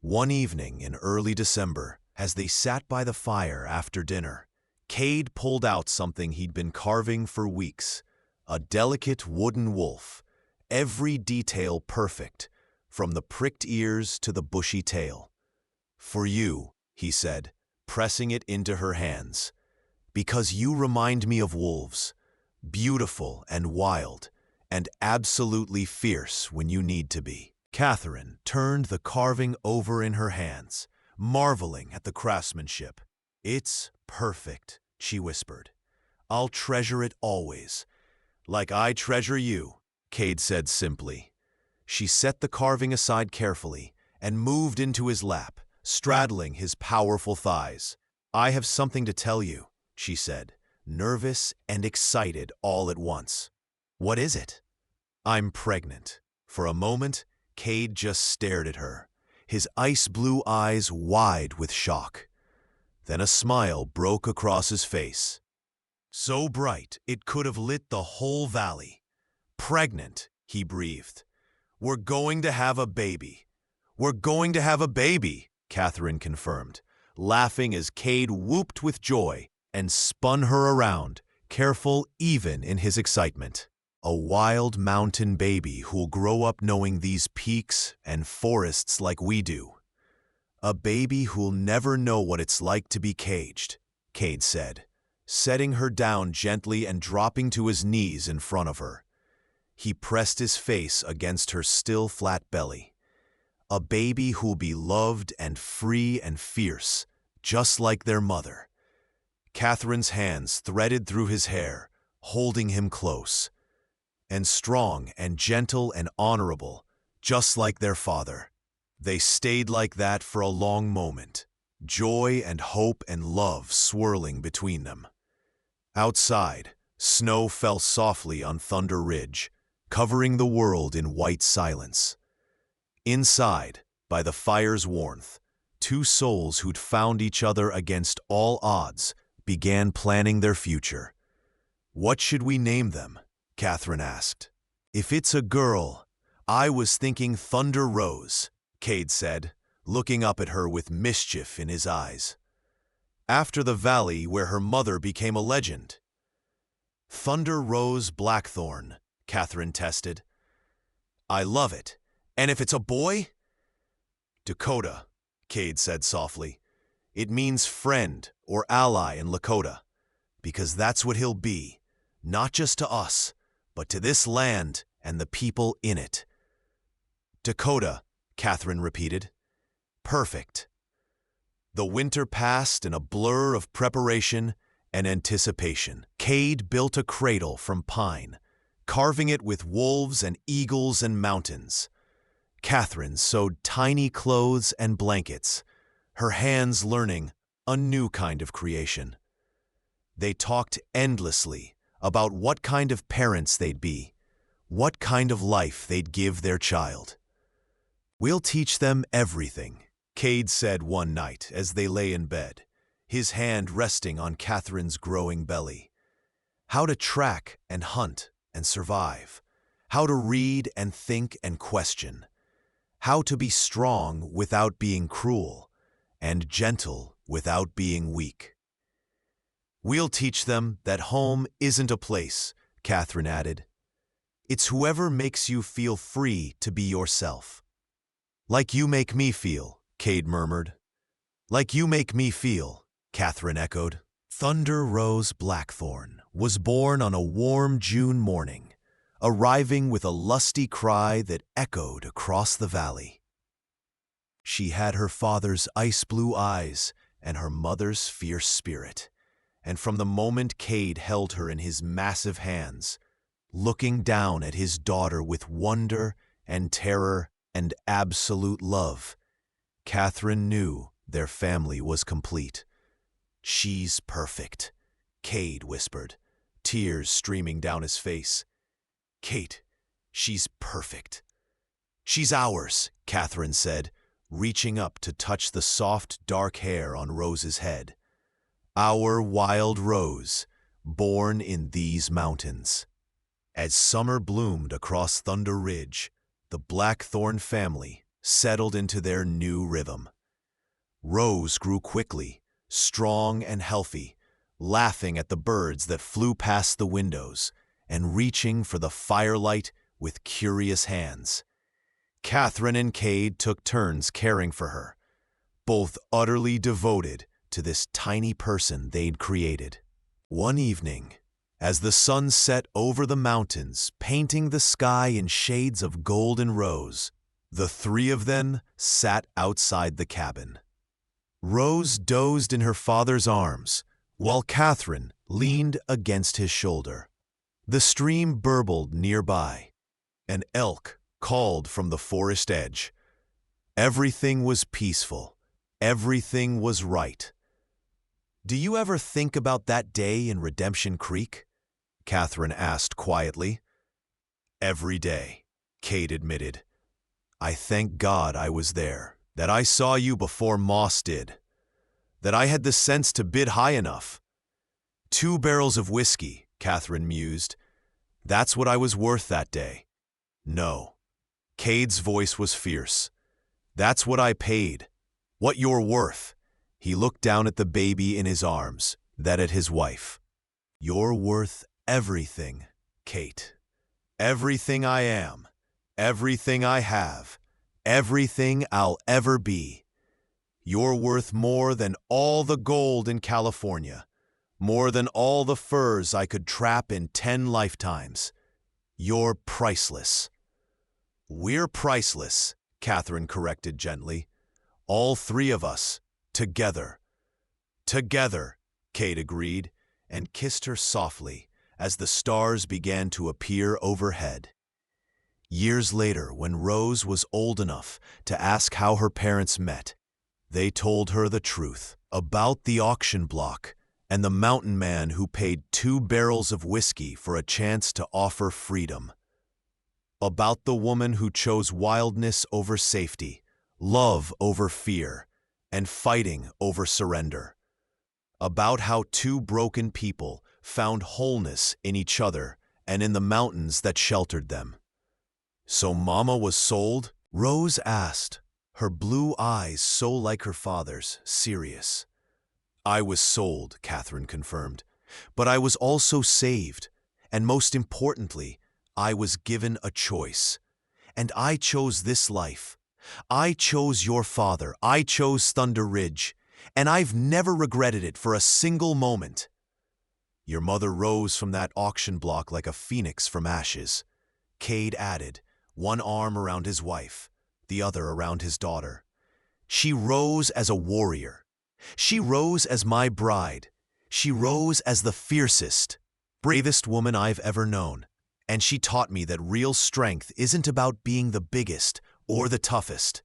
One evening in early December, as they sat by the fire after dinner, Cade pulled out something he'd been carving for weeks, a delicate wooden wolf, every detail perfect, from the pricked ears to the bushy tail. "For you," he said, pressing it into her hands, "because you remind me of wolves, beautiful and wild, and absolutely fierce when you need to be." Catherine turned the carving over in her hands, marveling at the craftsmanship. "It's perfect," she whispered. "I'll treasure it always. Like I treasure you," Cade said simply. She set the carving aside carefully and moved into his lap, straddling his powerful thighs. "I have something to tell you," she said, nervous and excited all at once. "What is it?" "I'm pregnant." For a moment, Cade just stared at her, his ice-blue eyes wide with shock. Then a smile broke across his face, so bright it could have lit the whole valley. "Pregnant," he breathed. "We're going to have a baby." "We're going to have a baby," Catherine confirmed, laughing as Cade whooped with joy and spun her around, careful even in his excitement. "A wild mountain baby who'll grow up knowing these peaks and forests like we do. A baby who'll never know what it's like to be caged," Cade said, setting her down gently and dropping to his knees in front of her. He pressed his face against her still flat belly. "A baby who'll be loved and free and fierce, just like their mother." Catherine's hands threaded through his hair, holding him close. "And strong and gentle and honorable, just like their father." They stayed like that for a long moment, joy and hope and love swirling between them. Outside, Snow fell softly on Thunder Ridge, covering the world in white silence. Inside, by the fire's warmth, two souls who'd found each other against all odds began planning their future. "What should we name them?" Catherine asked. "If it's a girl, I was thinking Thunder Rose," Cade said, looking up at her with mischief in his eyes. "After the valley where her mother became a legend." "Thunder Rose Blackthorn," Catherine tested. "I love it. And if it's a boy?" "Dakota," Cade said softly. "It means friend or ally in Lakota, because that's what he'll be, not just to us, but to this land and the people in it." "Dakota," Catherine repeated. "Perfect." The winter passed in a blur of preparation and anticipation. Cade built a cradle from pine, carving it with wolves and eagles and mountains. Catherine sewed tiny clothes and blankets, her hands learning a new kind of creation. They talked endlessly about what kind of parents they'd be, what kind of life they'd give their child. "We'll teach them everything," Cade said one night as they lay in bed, his hand resting on Catherine's growing belly. "How to track and hunt and survive. How to read and think and question. How to be strong without being cruel, and gentle without being weak." "We'll teach them that home isn't a place," Catherine added. "It's whoever makes you feel free to be yourself." "Like you make me feel," Cade murmured. "Like you make me feel," Catherine echoed. Thunder Rose Blackthorn was born on a warm June morning, arriving with a lusty cry that echoed across the valley. She had her father's ice-blue eyes and her mother's fierce spirit, and from the moment Cade held her in his massive hands, looking down at his daughter with wonder and terror and absolute love, Catherine knew their family was complete. "She's perfect," Cade whispered, tears streaming down his face. "Kate, she's perfect." "She's ours," Catherine said, reaching up to touch the soft, dark hair on Rose's head. "Our wild Rose, born in these mountains." As summer bloomed across Thunder Ridge, the Blackthorn family settled into their new rhythm. Rose grew quickly, strong and healthy, laughing at the birds that flew past the windows and reaching for the firelight with curious hands. Catherine and Cade took turns caring for her, both utterly devoted to this tiny person they'd created. One evening, as the sun set over the mountains, painting the sky in shades of gold and rose, the three of them sat outside the cabin. Rose dozed in her father's arms, while Catherine leaned against his shoulder. The stream burbled nearby. An elk called from the forest edge. Everything was peaceful. Everything was right. "Do you ever think about that day in Redemption Creek?" Catherine asked quietly. "Every day," Cade admitted. "I thank God I was there, that I saw you before Moss did, that I had the sense to bid high enough." 2 barrels of whiskey, Catherine mused. "That's what I was worth that day." "No." Cade's voice was fierce. "That's what I paid. What you're worth." He looked down at the baby in his arms, then at his wife. "You're worth everything, Kate. Everything I am, everything I have, everything I'll ever be. You're worth more than all the gold in California, more than all the furs I could trap in 10 lifetimes. You're priceless." "We're priceless," Catherine corrected gently. "All 3 of us, together." "Together," Cade agreed, and kissed her softly as the stars began to appear overhead. Years later, when Rose was old enough to ask how her parents met, they told her the truth about the auction block and the mountain man who paid 2 barrels of whiskey for a chance to offer freedom. About the woman who chose wildness over safety, love over fear, and fighting over surrender. About how 2 broken people found wholeness in each other and in the mountains that sheltered them. "So Mama was sold?" Rose asked, her blue eyes so like her father's, serious. "I was sold," Catherine confirmed, "but I was also saved, and most importantly, I was given a choice. And I chose this life. I chose your father. I chose Thunder Ridge, and I've never regretted it for a single moment." "Your mother rose from that auction block like a phoenix from ashes," Cade added, one arm around his wife, the other around his daughter. "She rose as a warrior. She rose as my bride. She rose as the fiercest, bravest woman I've ever known. And she taught me that real strength isn't about being the biggest or the toughest.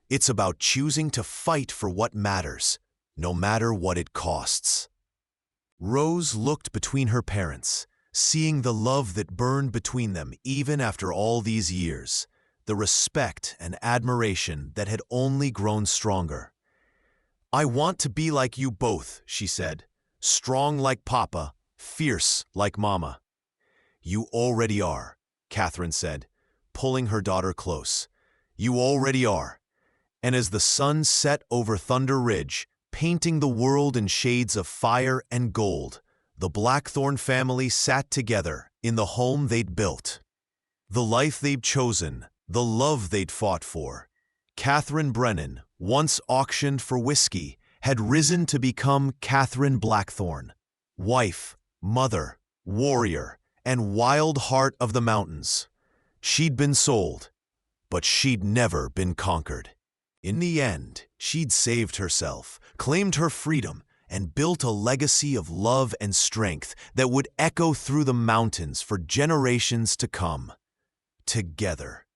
It's about choosing to fight for what matters, no matter what it costs." Rose looked between her parents, seeing the love that burned between them even after all these years, the respect and admiration that had only grown stronger. "I want to be like you both," she said, "strong like Papa, fierce like Mama." "You already are," Catherine said, pulling her daughter close. "You already are." And as the sun set over Thunder Ridge, painting the world in shades of fire and gold, the Blackthorn family sat together in the home they'd built. The life they'd chosen, the love they'd fought for. Catherine Brennan, once auctioned for whiskey, had risen to become Catherine Blackthorn, wife, mother, warrior, and wild heart of the mountains. She'd been sold, but she'd never been conquered. In the end, she'd saved herself, claimed her freedom, and built a legacy of love and strength that would echo through the mountains for generations to come. Together,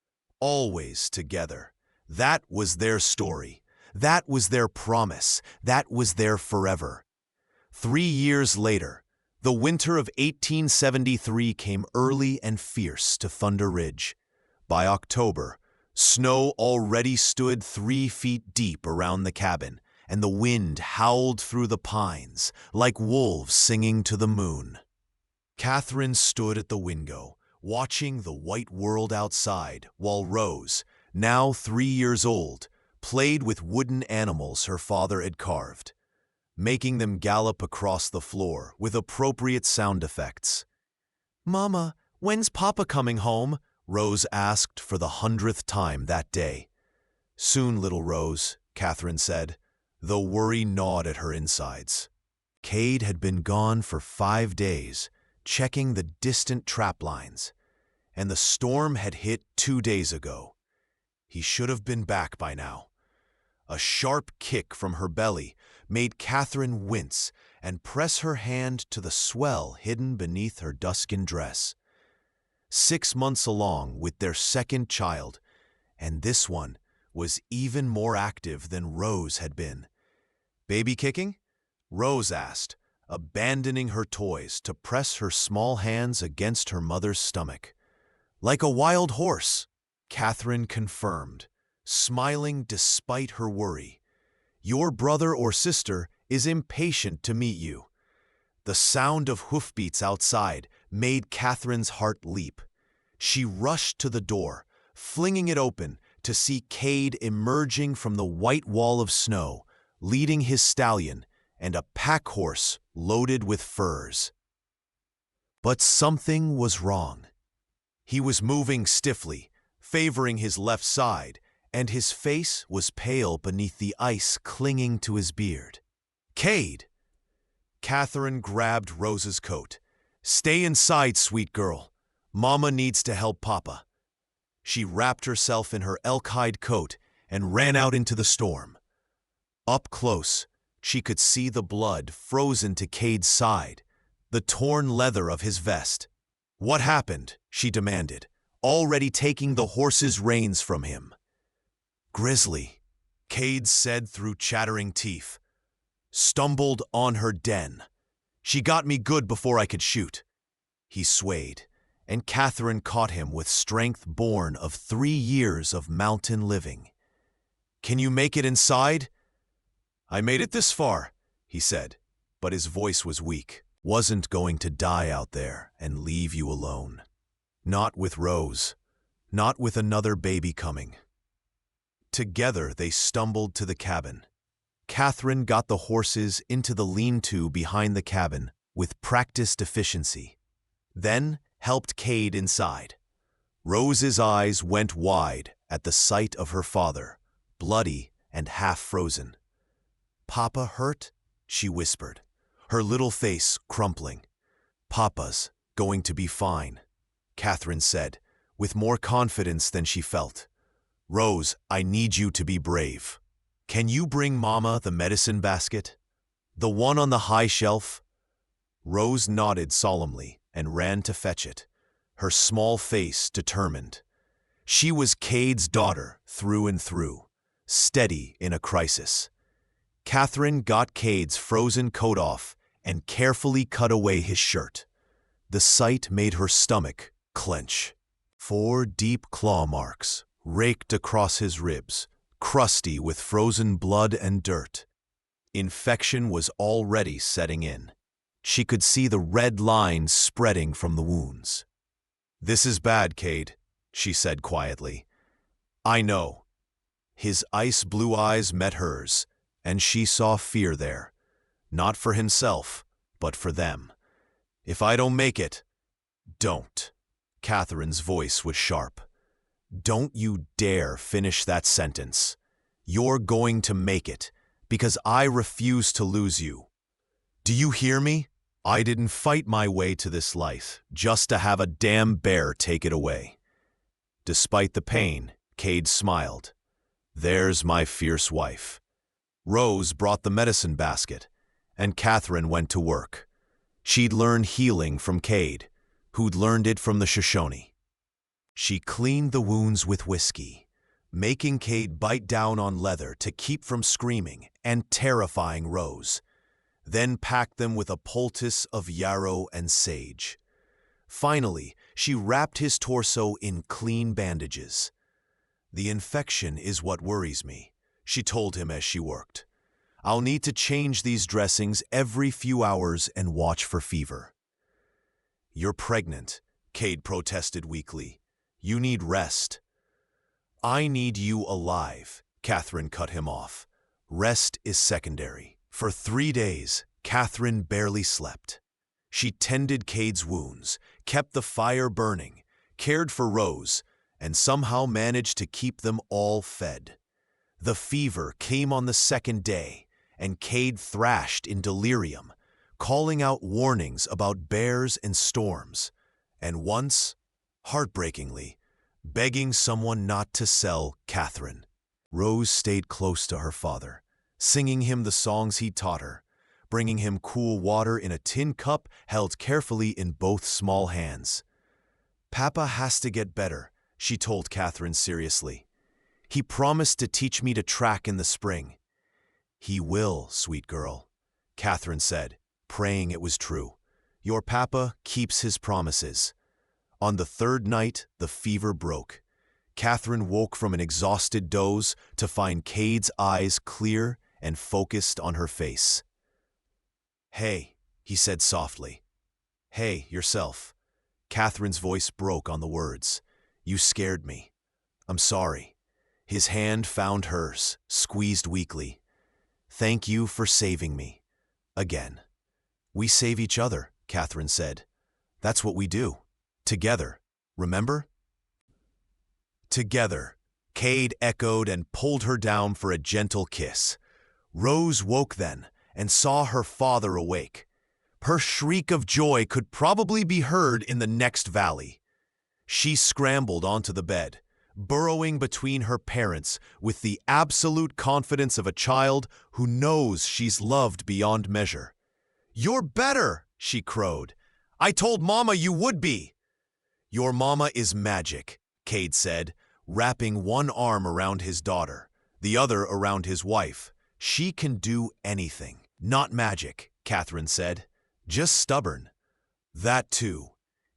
always together. That was their story. That was their promise. That was their forever. 3 years later, the winter of 1873 came early and fierce to Thunder Ridge. By October, snow already stood 3 feet deep around the cabin, and the wind howled through the pines like wolves singing to the moon. Catherine stood at the window, watching the white world outside, while Rose, now 3 years old, played with wooden animals her father had carved, making them gallop across the floor with appropriate sound effects. "Mama, when's Papa coming home?" Rose asked for the 100th time that day. "Soon, little Rose," Catherine said, though worry gnawed at her insides. Cade had been gone for 5 days, checking the distant trap lines, and the storm had hit 2 days ago. He should have been back by now. A sharp kick from her belly made Catherine wince and press her hand to the swell hidden beneath her duskin dress. 6 months along with their second child, and this one was even more active than Rose had been. "Baby kicking?" Rose asked, abandoning her toys to press her small hands against her mother's stomach. "Like a wild horse," Catherine confirmed, smiling despite her worry. "Your brother or sister is impatient to meet you." The sound of hoofbeats outside made Catherine's heart leap. She rushed to the door, flinging it open to see Cade emerging from the white wall of snow, leading his stallion and a pack horse loaded with furs. But something was wrong. He was moving stiffly, favoring his left side, and his face was pale beneath the ice clinging to his beard. "Cade!" Catherine grabbed Rose's coat. "Stay inside, sweet girl. Mama needs to help Papa." She wrapped herself in her elk-hide coat and ran out into the storm. Up close, she could see the blood frozen to Cade's side, the torn leather of his vest. "What happened?" she demanded, already taking the horse's reins from him. "Grizzly," Cade said through chattering teeth. "Stumbled on her den." She got me good before I could shoot." He swayed, and Catherine caught him with strength born of 3 years of mountain living. "Can you make it inside?" "I made it this far," he said, but his voice was weak. "Wasn't going to die out there and leave you alone. Not with Rose. Not with another baby coming." Together they stumbled to the cabin. Catherine got the horses into the lean-to behind the cabin with practiced efficiency, then helped Cade inside. Rose's eyes went wide at the sight of her father, bloody and half-frozen. "Papa hurt?" she whispered, her little face crumpling. "Papa's going to be fine," Catherine said, with more confidence than she felt. "Rose, I need you to be brave. Can you bring Mama the medicine basket? The one on the high shelf?" Rose nodded solemnly and ran to fetch it, her small face determined. She was Cade's daughter through and through, steady in a crisis. Catherine got Cade's frozen coat off and carefully cut away his shirt. The sight made her stomach clench. 4 deep claw marks raked across his ribs, crusty with frozen blood and dirt. Infection was already setting in. She could see the red lines spreading from the wounds. "This is bad, Cade," she said quietly. "I know." His ice-blue eyes met hers, and she saw fear there. Not for himself, but for them. "If I don't make it, don't." Catherine's voice was sharp. "Don't you dare finish that sentence. You're going to make it, because I refuse to lose you. Do you hear me? I didn't fight my way to this life just to have a damn bear take it away." Despite the pain, Cade smiled. "There's my fierce wife." Rose brought the medicine basket, and Catherine went to work. She'd learned healing from Cade, who'd learned it from the Shoshone. She cleaned the wounds with whiskey, making Cade bite down on leather to keep from screaming and terrifying Rose, then packed them with a poultice of yarrow and sage. Finally, she wrapped his torso in clean bandages. "The infection is what worries me," she told him as she worked. "I'll need to change these dressings every few hours and watch for fever." "You're pregnant," Cade protested weakly. "You need rest." "I need you alive," Catherine cut him off. "Rest is secondary." For 3 days, Catherine barely slept. She tended Cade's wounds, kept the fire burning, cared for Rose, and somehow managed to keep them all fed. The fever came on the 2nd day, and Cade thrashed in delirium, calling out warnings about bears and storms, and once, heartbreakingly, begging someone not to sell Catherine. Rose stayed close to her father, singing him the songs he'd taught her, bringing him cool water in a tin cup held carefully in both small hands. "Papa has to get better," she told Catherine seriously. "He promised to teach me to track in the spring." "He will, sweet girl," Catherine said, praying it was true. "Your papa keeps his promises." On the 3rd night, the fever broke. Catherine woke from an exhausted doze to find Cade's eyes clear and focused on her face. "Hey," he said softly. "Hey, yourself." Catherine's voice broke on the words. "You scared me. I'm sorry." His hand found hers, squeezed weakly. "Thank you for saving me. Again." "We save each other," Catherine said. "That's what we do. Together, remember?" "Together," Cade echoed and pulled her down for a gentle kiss. Rose woke then and saw her father awake. Her shriek of joy could probably be heard in the next valley. She scrambled onto the bed, burrowing between her parents with the absolute confidence of a child who knows she's loved beyond measure. "You're better," she crowed. "I told Mama you would be." "Your mama is magic," Cade said, wrapping one arm around his daughter, the other around his wife. "She can do anything." "Not magic," Catherine said. Just stubborn. That too.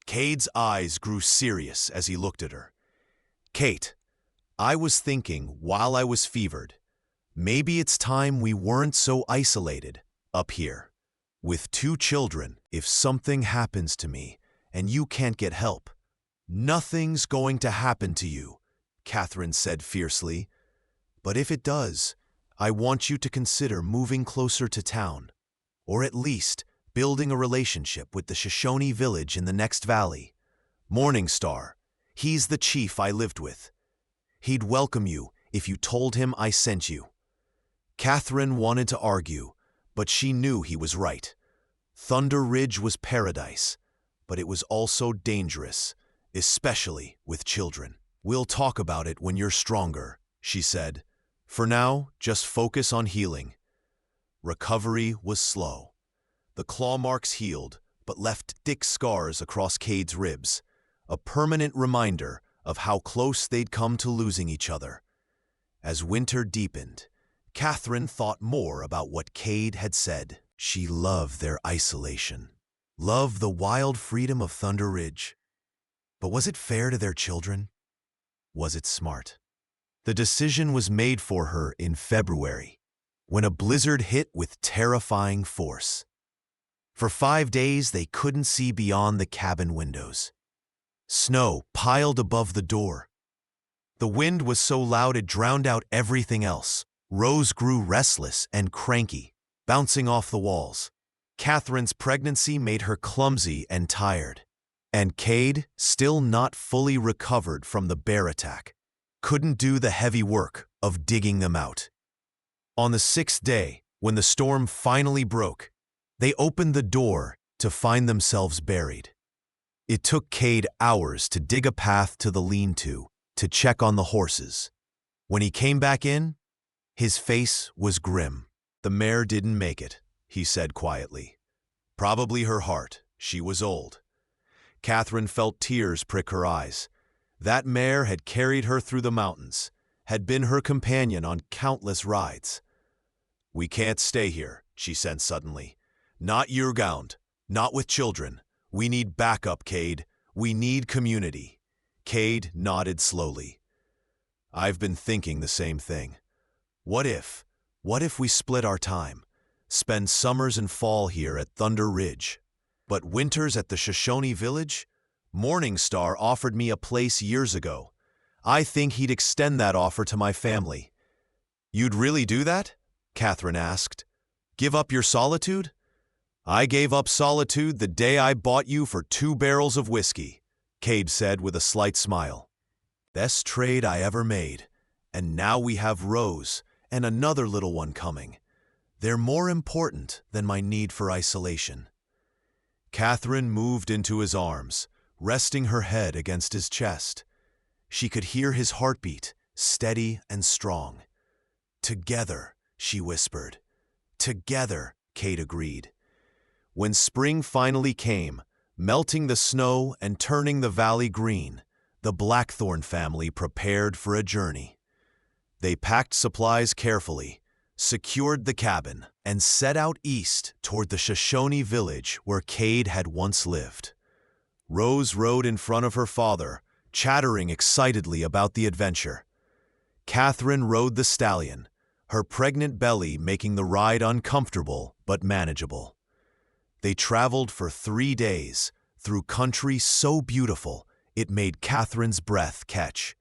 Cade's eyes grew serious as he looked at her. Kate, I was thinking while I was fevered, maybe it's time we weren't so isolated up here. With 2 children, if something happens to me and you can't get help, nothing's going to happen to you, Catherine said fiercely. But if it does, I want you to consider moving closer to town, or at least building a relationship with the Shoshone village in the next valley. Morningstar, he's the chief I lived with. He'd welcome you if you told him I sent you. Catherine wanted to argue, but she knew he was right. Thunder Ridge was paradise, but it was also dangerous, especially with children. We'll talk about it when you're stronger, she said. For now, just focus on healing. Recovery was slow. The claw marks healed, but left thick scars across Cade's ribs, a permanent reminder of how close they'd come to losing each other. As winter deepened, Catherine thought more about what Cade had said. She loved their isolation, loved the wild freedom of Thunder Ridge. But was it fair to their children? Was it smart? The decision was made for her in February, when a blizzard hit with terrifying force. For 5 days, they couldn't see beyond the cabin windows. Snow piled above the door. The wind was so loud it drowned out everything else. Rose grew restless and cranky, bouncing off the walls. Catherine's pregnancy made her clumsy and tired. And Cade, still not fully recovered from the bear attack, couldn't do the heavy work of digging them out. On the 6th day, when the storm finally broke, they opened the door to find themselves buried. It took Cade hours to dig a path to the lean-to to check on the horses. When he came back in, his face was grim. The mare didn't make it, he said quietly. Probably her heart. She was old. Catherine felt tears prick her eyes. That mare had carried her through the mountains, had been her companion on countless rides. We can't stay here, she said suddenly. Not year-round, not with children. We need backup, Cade. We need community. Cade nodded slowly. I've been thinking the same thing. What if we split our time, spend summers and fall here at Thunder Ridge, but winters at the Shoshone village? Morningstar offered me a place years ago. I think he'd extend that offer to my family. You'd really do that? Catherine asked. Give up your solitude? I gave up solitude the day I bought you for 2 barrels of whiskey, Cade said with a slight smile. Best trade I ever made. And now we have Rose and another little one coming. They're more important than my need for isolation. Catherine moved into his arms, resting her head against his chest. She could hear his heartbeat, steady and strong. Together, she whispered. Together, Cade agreed. When spring finally came, melting the snow and turning the valley green, the Blackthorn family prepared for a journey. They packed supplies carefully, secured the cabin, and set out east toward the Shoshone village where Cade had once lived. Rose rode in front of her father, chattering excitedly about the adventure. Catherine rode the stallion, her pregnant belly making the ride uncomfortable but manageable. They traveled for 3 days, through country so beautiful it made Catherine's breath catch.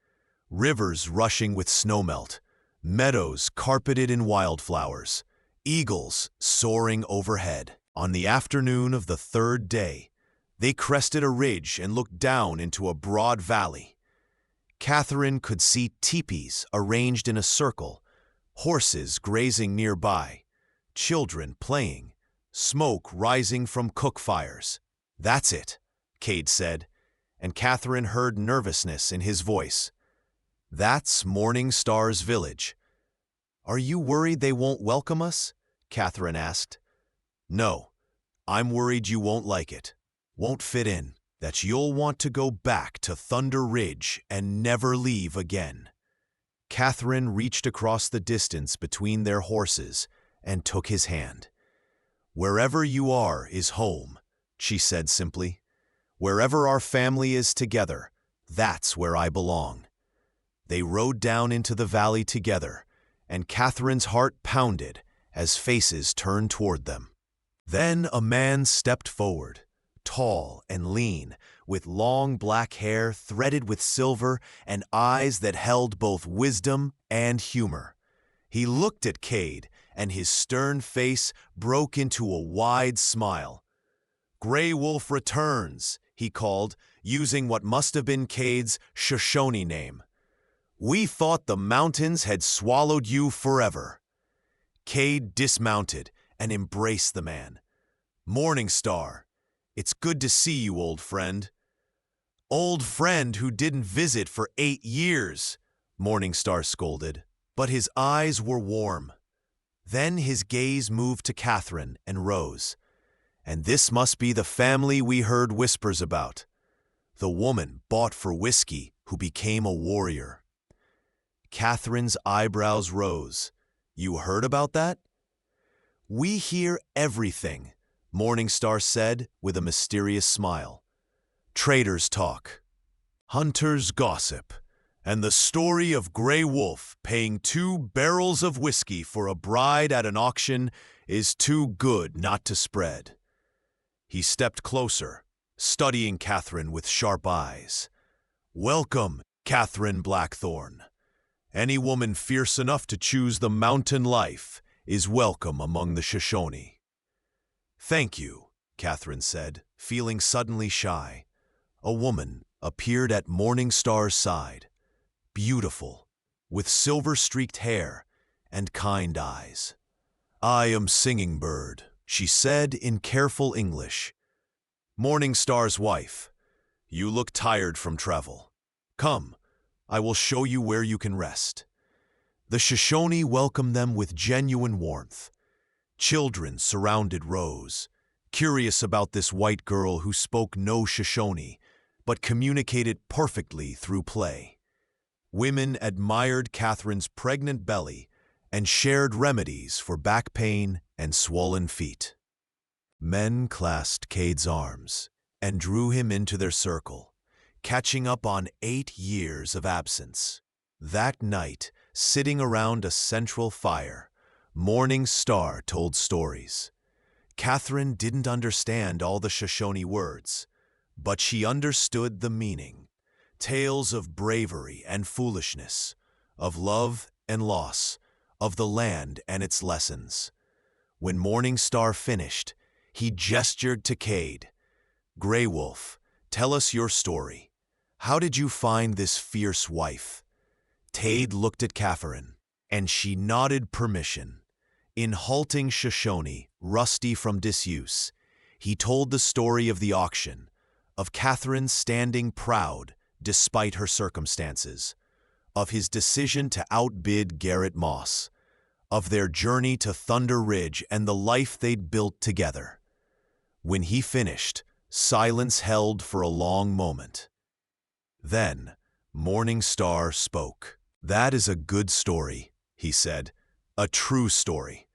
Rivers rushing with snowmelt, meadows carpeted in wildflowers, eagles soaring overhead. On the afternoon of the 3rd day, they crested a ridge and looked down into a broad valley. Catherine could see teepees arranged in a circle, horses grazing nearby, children playing, smoke rising from cook fires. That's it, Cade said, and Catherine heard nervousness in his voice. That's Morningstar's village. Are you worried they won't welcome us? Catherine asked. No, I'm worried you won't like it, won't fit in, that you'll want to go back to Thunder Ridge and never leave again. Catherine reached across the distance between their horses and took his hand. "Wherever you are is home," she said simply. "Wherever our family is together, that's where I belong." They rode down into the valley together, and Catherine's heart pounded as faces turned toward them. Then a man stepped forward, tall and lean, with long black hair threaded with silver and eyes that held both wisdom and humor. He looked at Cade, and his stern face broke into a wide smile. "Grey Wolf returns," he called, using what must have been Cade's Shoshone name. "We thought the mountains had swallowed you forever." Cade dismounted and embraced the man. "Morning Star, it's good to see you, old friend." "Old friend who didn't visit for 8 years," Morning Star scolded, but his eyes were warm. Then his gaze moved to Catherine and Rose. "And this must be the family we heard whispers about. The woman bought for whiskey who became a warrior." Catherine's eyebrows rose. "You heard about that?" "We hear everything," Morning Star said with a mysterious smile. "Traders talk, hunters gossip, and the story of Grey Wolf paying 2 barrels of whiskey for a bride at an auction is too good not to spread." He stepped closer, studying Catherine with sharp eyes. "Welcome, Catherine Blackthorn. Any woman fierce enough to choose the mountain life is welcome among the Shoshone." "Thank you," Catherine said, feeling suddenly shy. A woman appeared at Morning Star's side, beautiful, with silver-streaked hair and kind eyes. "I am Singing Bird," she said in careful English. "Morning Star's wife. You look tired from travel. Come, I will show you where you can rest." The Shoshone welcomed them with genuine warmth. Children surrounded Rose, curious about this white girl who spoke no Shoshone, but communicated perfectly through play. Women admired Catherine's pregnant belly and shared remedies for back pain and swollen feet. Men clasped Cade's arms and drew him into their circle, catching up on 8 years of absence. That night, sitting around a central fire, Morning Star told stories. Catherine didn't understand all the Shoshone words, but she understood the meaning. Tales of bravery and foolishness, of love and loss, of the land and its lessons. When Morning Star finished, he gestured to Cade. "Grey Wolf, tell us your story. How did you find this fierce wife?" Cade looked at Catherine, and she nodded permission. In halting Shoshone, rusty from disuse, he told the story of the auction, of Catherine standing proud despite her circumstances, of his decision to outbid Garrett Moss, of their journey to Thunder Ridge and the life they'd built together. When he finished, silence held for a long moment. Then, Morning Star spoke. "That is a good story," he said, "a true story.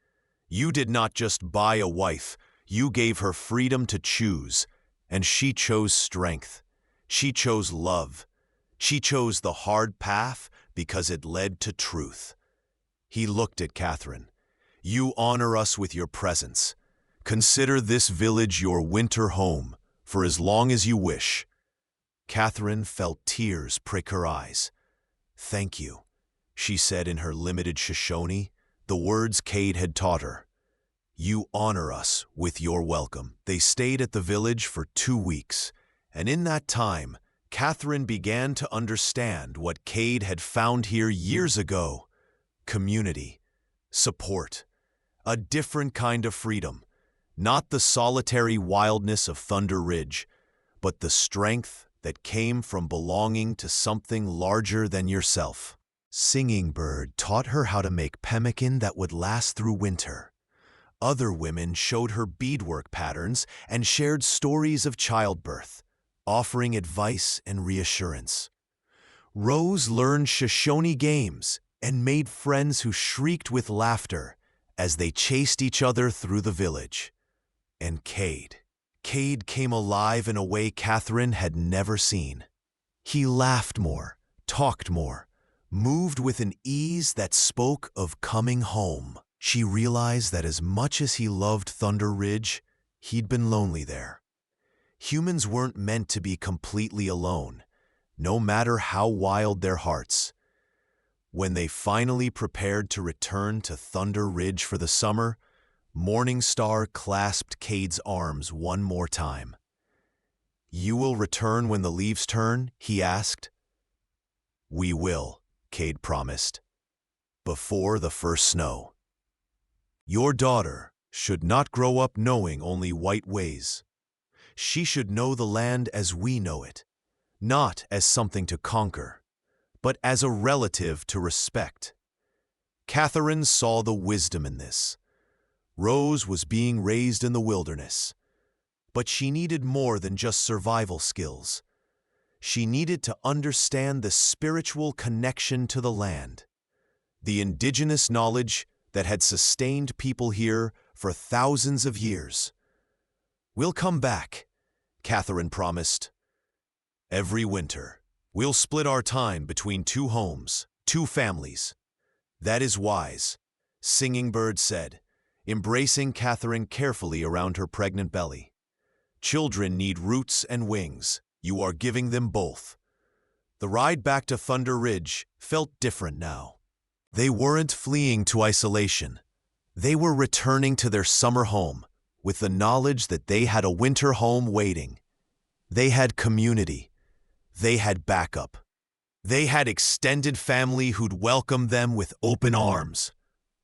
You did not just buy a wife, you gave her freedom to choose, and she chose strength. She chose love. She chose the hard path because it led to truth." He looked at Catherine. "You honor us with your presence. Consider this village your winter home for as long as you wish." Catherine felt tears prick her eyes. "Thank you," she said in her limited Shoshone, the words Cade had taught her. "You honor us with your welcome." They stayed at the village for 2 weeks, and in that time, Catherine began to understand what Cade had found here years ago: community, support, a different kind of freedom, not the solitary wildness of Thunder Ridge, but the strength that came from belonging to something larger than yourself. Singing Bird taught her how to make pemmican that would last through winter. Other women showed her beadwork patterns and shared stories of childbirth, offering advice and reassurance. Rose learned Shoshone games and made friends who shrieked with laughter as they chased each other through the village. And Cade. Cade came alive in a way Catherine had never seen. He laughed more, talked more, moved with an ease that spoke of coming home. She realized that as much as he loved Thunder Ridge, he'd been lonely there. Humans weren't meant to be completely alone, no matter how wild their hearts. When they finally prepared to return to Thunder Ridge for the summer, Morningstar clasped Cade's arms one more time. "You will return when the leaves turn?" he asked. "We will," Cade promised, "before the first snow. Your daughter should not grow up knowing only white ways. She should know the land as we know it, not as something to conquer, but as a relative to respect." Catherine saw the wisdom in this. Rose was being raised in the wilderness, but she needed more than just survival skills. She needed to understand the spiritual connection to the land, the indigenous knowledge that had sustained people here for thousands of years. "We'll come back," Catherine promised. "Every winter, we'll split our time between two homes, two families." "That is wise," Singing Bird said, embracing Catherine carefully around her pregnant belly. "Children need roots and wings. You are giving them both." The ride back to Thunder Ridge felt different now. They weren't fleeing to isolation. They were returning to their summer home with the knowledge that they had a winter home waiting. They had community. They had backup. They had extended family who'd welcome them with open arms.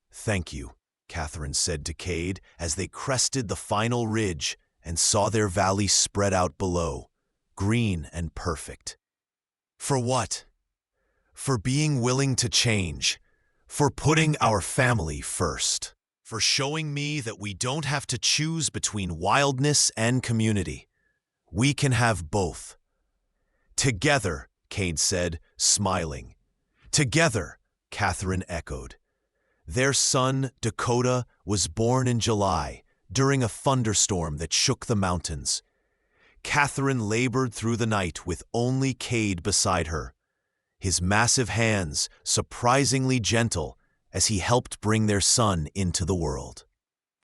"Thank you," Catherine said to Cade as they crested the final ridge and saw their valley spread out below, green and perfect. "For what?" "For being willing to change. For putting our family first. For showing me that we don't have to choose between wildness and community. We can have both." "Together," Cade said, smiling. "Together," Catherine echoed. Their son, Dakota, was born in July, during a thunderstorm that shook the mountains. Catherine labored through the night with only Cade beside her, his massive hands surprisingly gentle as he helped bring their son into the world.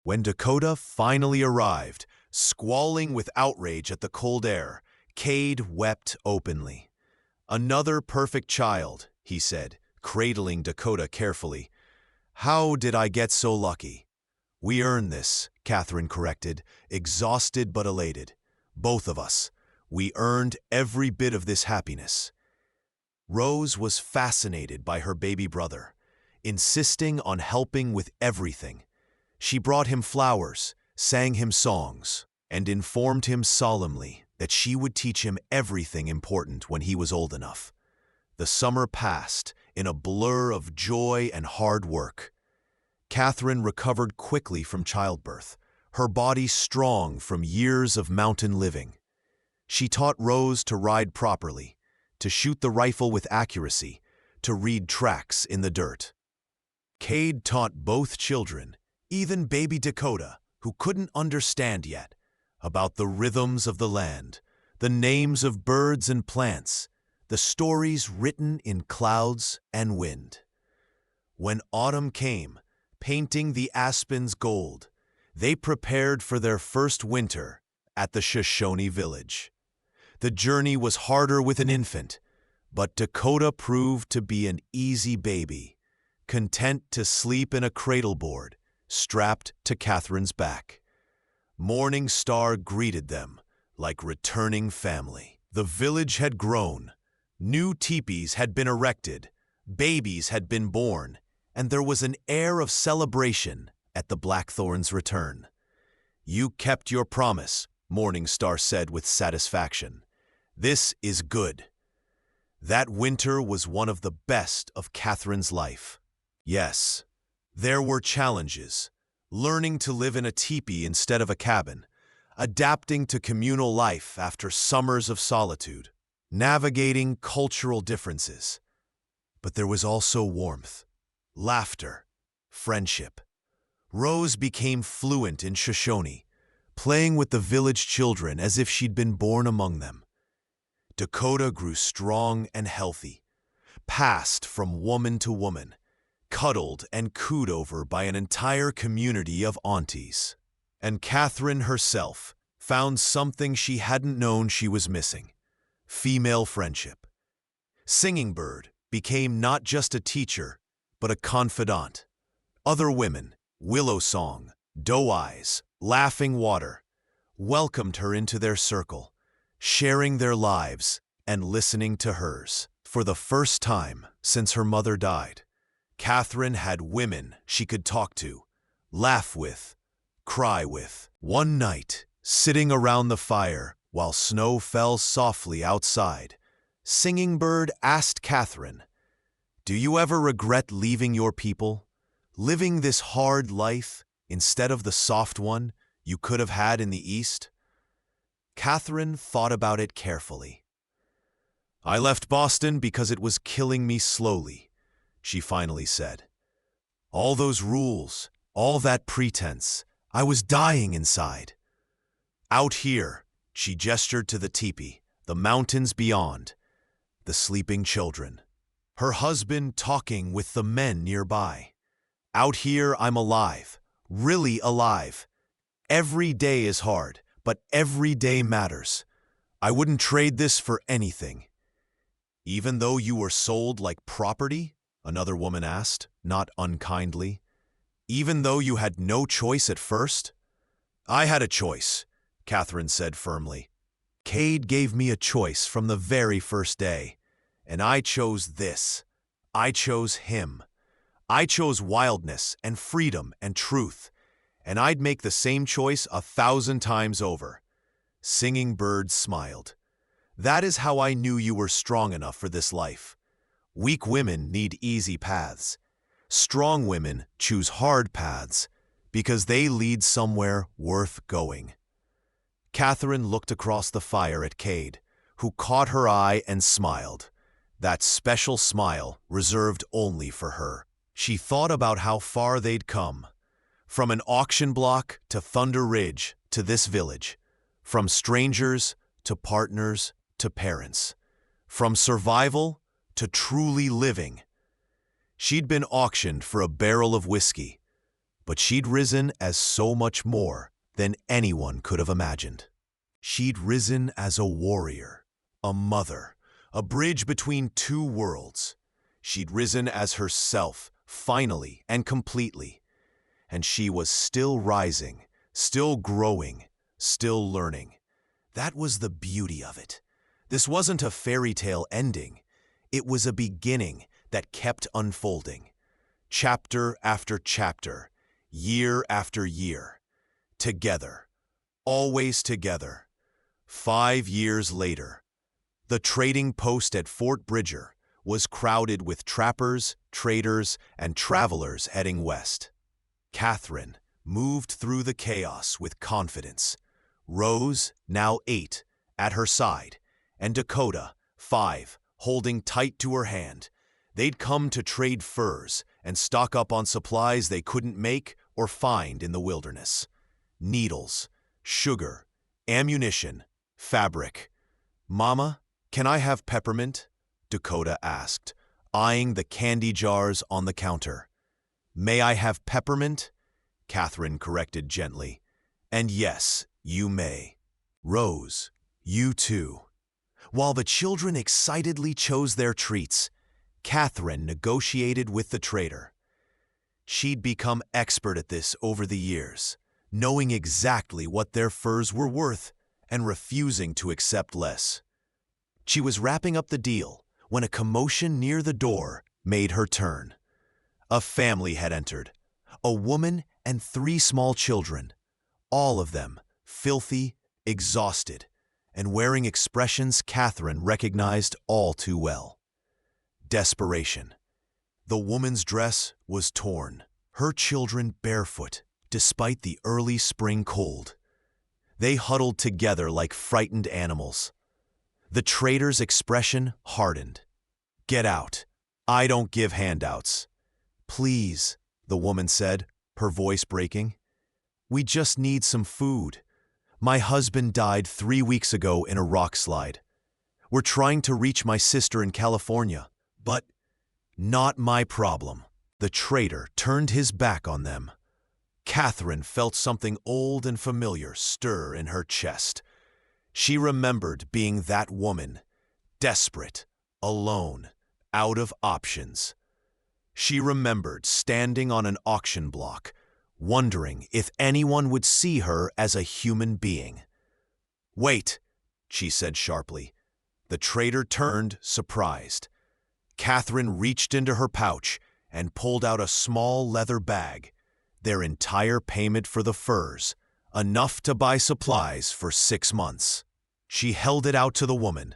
When Dakota finally arrived, squalling with outrage at the cold air, Cade wept openly. "Another perfect child," he said, cradling Dakota carefully. "How did I get so lucky?" "We earned this," Catherine corrected, exhausted but elated. "Both of us. We earned every bit of this happiness." Rose was fascinated by her baby brother, insisting on helping with everything. She brought him flowers, sang him songs, and informed him solemnly that she would teach him everything important when he was old enough. The summer passed in a blur of joy and hard work. Catherine recovered quickly from childbirth, her body strong from years of mountain living. She taught Rose to ride properly, to shoot the rifle with accuracy, to read tracks in the dirt. Cade taught both children, even baby Dakota, who couldn't understand yet, about the rhythms of the land, the names of birds and plants, the stories written in clouds and wind. When autumn came, painting the aspens gold, they prepared for their first winter at the Shoshone village. The journey was harder with an infant, but Dakota proved to be an easy baby, content to sleep in a cradleboard strapped to Catherine's back. Morningstar greeted them like returning family. The village had grown. New teepees had been erected, babies had been born, and there was an air of celebration at the Blackthorn's return. "You kept your promise," Morningstar said with satisfaction. "This is good." That winter was one of the best of Catherine's life. Yes, there were challenges, learning to live in a teepee instead of a cabin, adapting to communal life after summers of solitude, navigating cultural differences. But there was also warmth, laughter, friendship. Rose became fluent in Shoshone, playing with the village children as if she'd been born among them. Dakota grew strong and healthy, passed from woman to woman, cuddled and cooed over by an entire community of aunties. And Catherine herself found something she hadn't known she was missing: female friendship. Singing Bird became not just a teacher, but a confidant. Other women, Willow Song, Doe Eyes, Laughing Water, welcomed her into their circle, sharing their lives and listening to hers. For the first time since her mother died, Catherine had women she could talk to, laugh with, cry with. One night, sitting around the fire while snow fell softly outside, Singing Bird asked Catherine, "Do you ever regret leaving your people, living this hard life instead of the soft one you could have had in the East?" Catherine thought about it carefully. "I left Boston because it was killing me slowly," she finally said. "All those rules, all that pretense, I was dying inside. Out here," she gestured to the teepee, the mountains beyond, the sleeping children, her husband talking with the men nearby. "Out here I'm alive, really alive. Every day is hard, but every day matters. I wouldn't trade this for anything." "Even though you were sold like property?" another woman asked, not unkindly. "Even though you had no choice at first?" "I had a choice," Catherine said firmly. "Cade gave me a choice from the very first day, and I chose this. I chose him. I chose wildness and freedom and truth, and I'd make the same choice 1,000 times over." Singing Bird smiled. "That is how I knew you were strong enough for this life. Weak women need easy paths. Strong women choose hard paths because they lead somewhere worth going." Catherine looked across the fire at Cade, who caught her eye and smiled. That special smile reserved only for her. She thought about how far they'd come. From an auction block to Thunder Ridge to this village. From strangers to partners to parents. From survival to truly living. She'd been auctioned for a barrel of whiskey, but she'd risen as so much more than anyone could have imagined. She'd risen as a warrior, a mother, a bridge between two worlds. She'd risen as herself, finally and completely. And she was still rising, still growing, still learning. That was the beauty of it. This wasn't a fairy tale ending. It was a beginning that kept unfolding. Chapter after chapter, year after year. Together. Always together. 5 years later, the trading post at Fort Bridger was crowded with trappers, traders, and travelers heading west. Catherine moved through the chaos with confidence. Rose, now 8, at her side, and Dakota, 5, holding tight to her hand. They'd come to trade furs and stock up on supplies they couldn't make or find in the wilderness. Needles, sugar, ammunition, fabric. "Mama, can I have peppermint?" Dakota asked, eyeing the candy jars on the counter. "May I have peppermint?" Catherine corrected gently. "And yes, you may. Rose, you too." While the children excitedly chose their treats, Catherine negotiated with the trader. She'd become expert at this over the years, knowing exactly what their furs were worth and refusing to accept less. She was wrapping up the deal when a commotion near the door made her turn. A family had entered, a woman and 3 small children, all of them filthy, exhausted, and wearing expressions Catherine recognized all too well. Desperation. The woman's dress was torn, her children barefoot, despite the early spring cold. They huddled together like frightened animals. The trader's expression hardened. "Get out. I don't give handouts." "Please," the woman said, her voice breaking. "We just need some food. My husband died 3 weeks ago in a rock slide. We're trying to reach my sister in California, but not my problem." The traitor turned his back on them. Catherine felt something old and familiar stir in her chest. She remembered being that woman, desperate, alone, out of options. She remembered standing on an auction block, wondering if anyone would see her as a human being. "Wait," she said sharply. The traitor turned, surprised. Catherine reached into her pouch and pulled out a small leather bag, their entire payment for the furs, enough to buy supplies for 6 months. She held it out to the woman.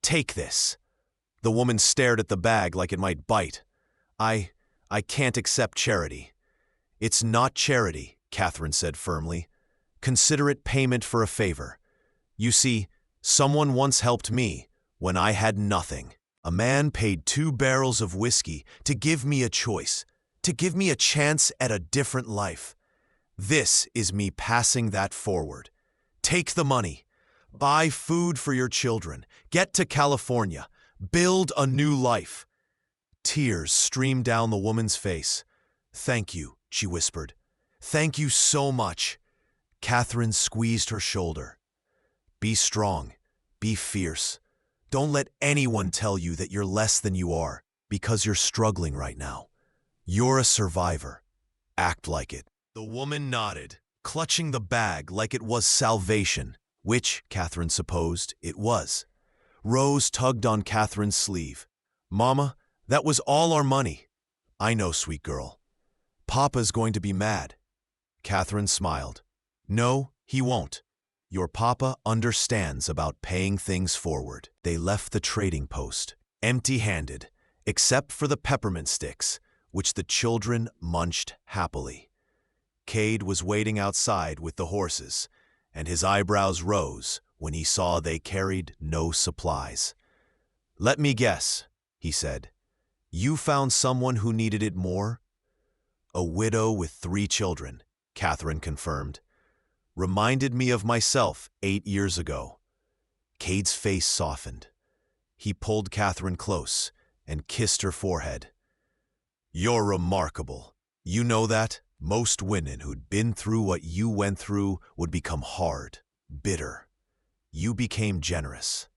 "Take this." The woman stared at the bag like it might bite. I can't accept charity." "It's not charity," Catherine said firmly. "Consider it payment for a favor. You see, someone once helped me when I had nothing. A man paid 2 barrels of whiskey to give me a choice, to give me a chance at a different life. This is me passing that forward. Take the money. Buy food for your children. Get to California. Build a new life." Tears streamed down the woman's face. "Thank you," she whispered. "Thank you so much." Catherine squeezed her shoulder. "Be strong. Be fierce. Don't let anyone tell you that you're less than you are because you're struggling right now. You're a survivor. Act like it." The woman nodded, clutching the bag like it was salvation, which, Catherine supposed, it was. Rose tugged on Catherine's sleeve. "Mama, that was all our money." "I know, sweet girl. Papa's going to be mad." Catherine smiled. "No, he won't. Your papa understands about paying things forward." They left the trading post, empty-handed, except for the peppermint sticks, which the children munched happily. Cade was waiting outside with the horses, and his eyebrows rose when he saw they carried no supplies. "Let me guess," he said. "You found someone who needed it more?" "A widow with 3 children," Catherine confirmed. "Reminded me of myself 8 years ago." Cade's face softened. He pulled Catherine close and kissed her forehead. "You're remarkable. You know that? Most women who'd been through what you went through would become hard, bitter. You became generous."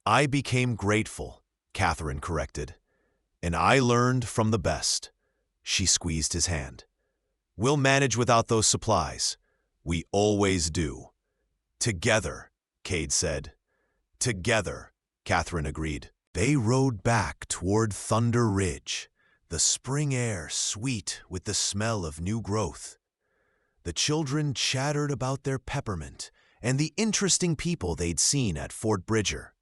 "I became grateful," Catherine corrected. "And I learned from the best." She squeezed his hand. "We'll manage without those supplies. We always do." "Together," Cade said. "Together," Catherine agreed. They rode back toward Thunder Ridge, the spring air sweet with the smell of new growth. The children chattered about their peppermint and the interesting people they'd seen at Fort Bridger.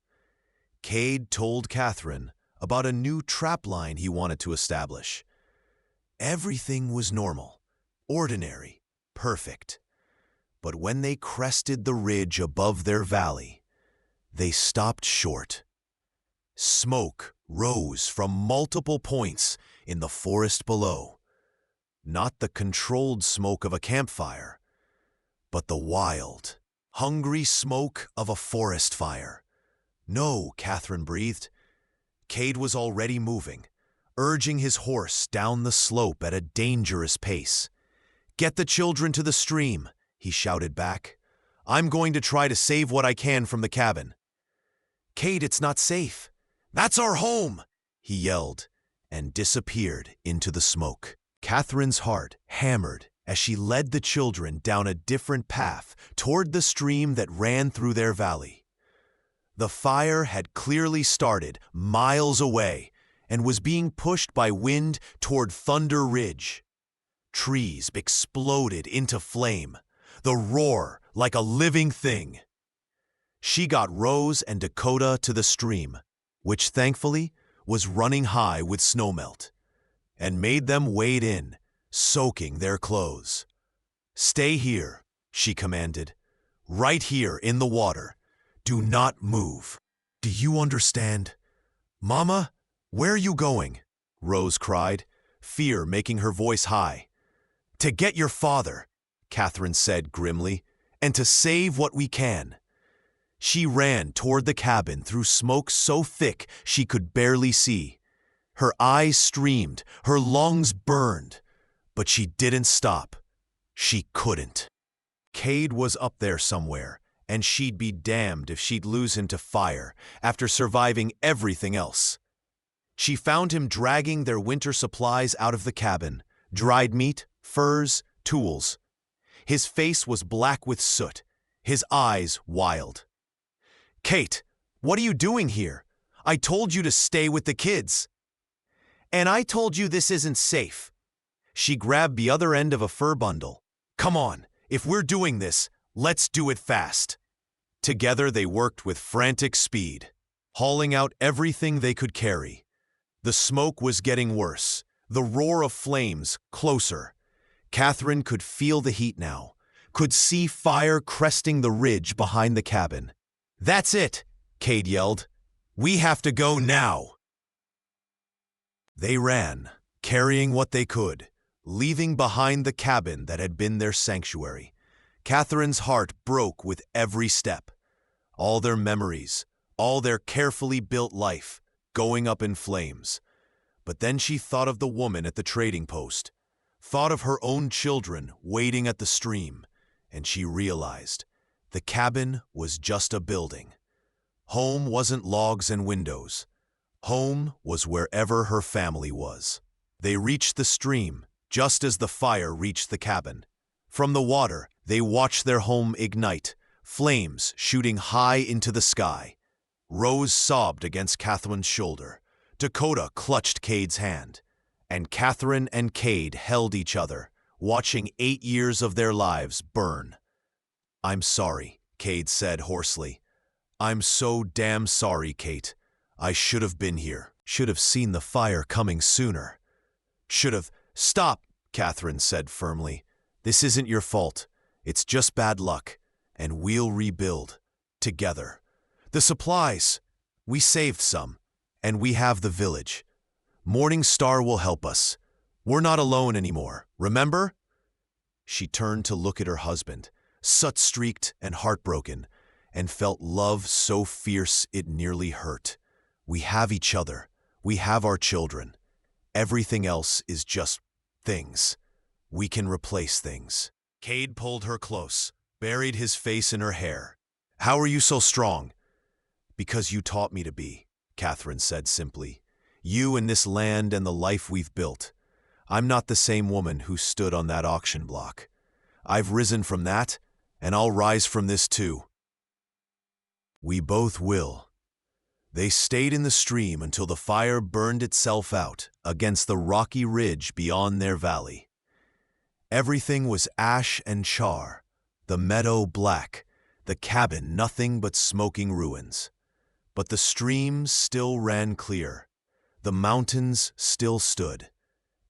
Cade told Catherine about a new trap line he wanted to establish. Everything was normal, ordinary, perfect. But when they crested the ridge above their valley, they stopped short. Smoke rose from multiple points in the forest below. Not the controlled smoke of a campfire, but the wild, hungry smoke of a forest fire. "No," Catherine breathed. Cade was already moving, urging his horse down the slope at a dangerous pace. "Get the children to the stream," he shouted back. "I'm going to try to save what I can from the cabin." "Cade, it's not safe." "That's our home," he yelled, and disappeared into the smoke. Catherine's heart hammered as she led the children down a different path toward the stream that ran through their valley. The fire had clearly started miles away and was being pushed by wind toward Thunder Ridge. Trees exploded into flame, the roar like a living thing. She got Rose and Dakota to the stream, which thankfully was running high with snowmelt, and made them wade in, soaking their clothes. "Stay here," she commanded, "right here in the water. Do not move. Do you understand?" "Mama, where are you going?" Rose cried, fear making her voice high. "To get your father," Catherine said grimly, and to save what we can. She ran toward the cabin through smoke so thick she could barely see. Her eyes streamed, her lungs burned, but she didn't stop. She couldn't. Cade was up there somewhere, and she'd be damned if she'd lose him to fire after surviving everything else. She found him dragging their winter supplies out of the cabin: dried meat, furs, tools. His face was black with soot, his eyes wild. "Kate, what are you doing here? I told you to stay with the kids." "And I told you this isn't safe." She grabbed the other end of a fur bundle. "Come on, if we're doing this, let's do it fast." Together they worked with frantic speed, hauling out everything they could carry. The smoke was getting worse, the roar of flames closer. Catherine could feel the heat now, could see fire cresting the ridge behind the cabin. "That's it," Cade yelled. "We have to go now." They ran, carrying what they could, leaving behind the cabin that had been their sanctuary. Catherine's heart broke with every step. All their memories, all their carefully built life, going up in flames. But then she thought of the woman at the trading post, thought of her own children waiting at the stream, and she realized the cabin was just a building. Home wasn't logs and windows. Home was wherever her family was. They reached the stream just as the fire reached the cabin. From the water, they watched their home ignite, flames shooting high into the sky. Rose sobbed against Catherine's shoulder. Dakota clutched Cade's hand. And Catherine and Cade held each other, watching 8 years of their lives burn. "I'm sorry," Cade said hoarsely. "I'm so damn sorry, Kate. I should have been here, should have seen the fire coming sooner. Should have—" "Stop," Catherine said firmly. "This isn't your fault. It's just bad luck, and we'll rebuild. Together. The supplies. We saved some, and we have the village. Morning Star will help us. We're not alone anymore, remember?" She turned to look at her husband, soot-streaked and heartbroken, and felt love so fierce it nearly hurt. "We have each other. We have our children. Everything else is just things. We can replace things." Cade pulled her close, buried his face in her hair. "How are you so strong?" "Because you taught me to be," Catherine said simply. "You and this land and the life we've built. I'm not the same woman who stood on that auction block. I've risen from that, and I'll rise from this too." "We both will." They stayed in the stream until the fire burned itself out against the rocky ridge beyond their valley. Everything was ash and char, the meadow black, the cabin nothing but smoking ruins. But the stream still ran clear, the mountains still stood,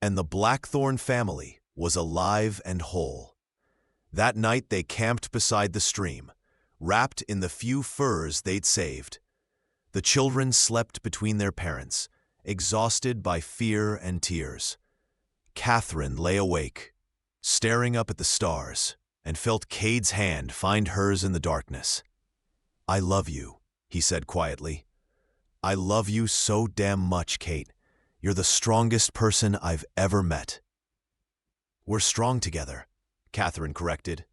and the Blackthorn family was alive and whole. That night they camped beside the stream, wrapped in the few furs they'd saved. The children slept between their parents, exhausted by fear and tears. Catherine lay awake, staring up at the stars, and felt Cade's hand find hers in the darkness. "I love you," he said quietly. "I love you so damn much, Kate. You're the strongest person I've ever met." "We're strong together," Catherine corrected.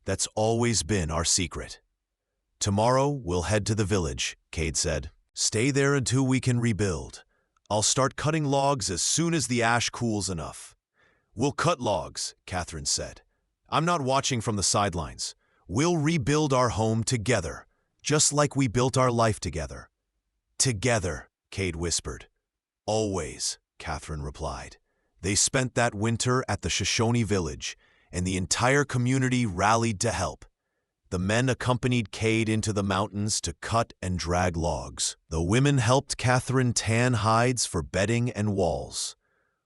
"That's always been our secret." "Tomorrow we'll head to the village," Cade said. "Stay there until we can rebuild. I'll start cutting logs as soon as the ash cools enough." "We'll cut logs," Catherine said. "I'm not watching from the sidelines. We'll rebuild our home together, just like we built our life together." "Together," Cade whispered. "Always," Catherine replied. They spent that winter at the Shoshone village, and the entire community rallied to help. The men accompanied Cade into the mountains to cut and drag logs. The women helped Catherine tan hides for bedding and walls.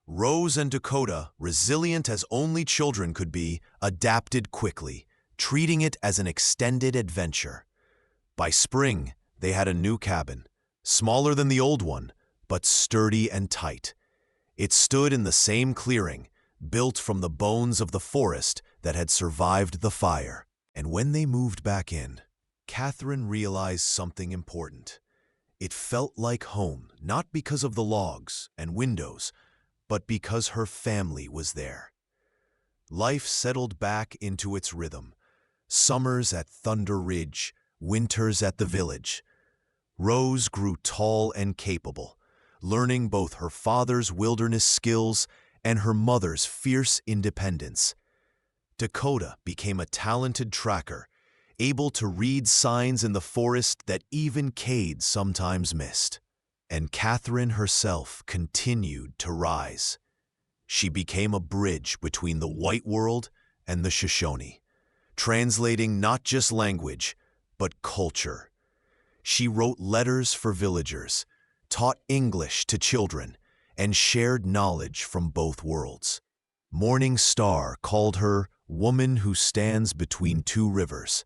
Rose and Dakota, resilient as only children could be, adapted quickly, treating it as an extended adventure. By spring, they had a new cabin, smaller than the old one, but sturdy and tight. It stood in the same clearing, built from the bones of the forest that had survived the fire. And when they moved back in, Catherine realized something important. It felt like home, not because of the logs and windows, but because her family was there. Life settled back into its rhythm. Summers at Thunder Ridge, winters at the village. Rose grew tall and capable, learning both her father's wilderness skills and her mother's fierce independence. Dakota became a talented tracker, able to read signs in the forest that even Cade sometimes missed. And Catherine herself continued to rise. She became a bridge between the white world and the Shoshone, translating not just language, but culture. She wrote letters for villagers, taught English to children, and shared knowledge from both worlds. Morning Star called her Woman Who Stands Between Two Rivers,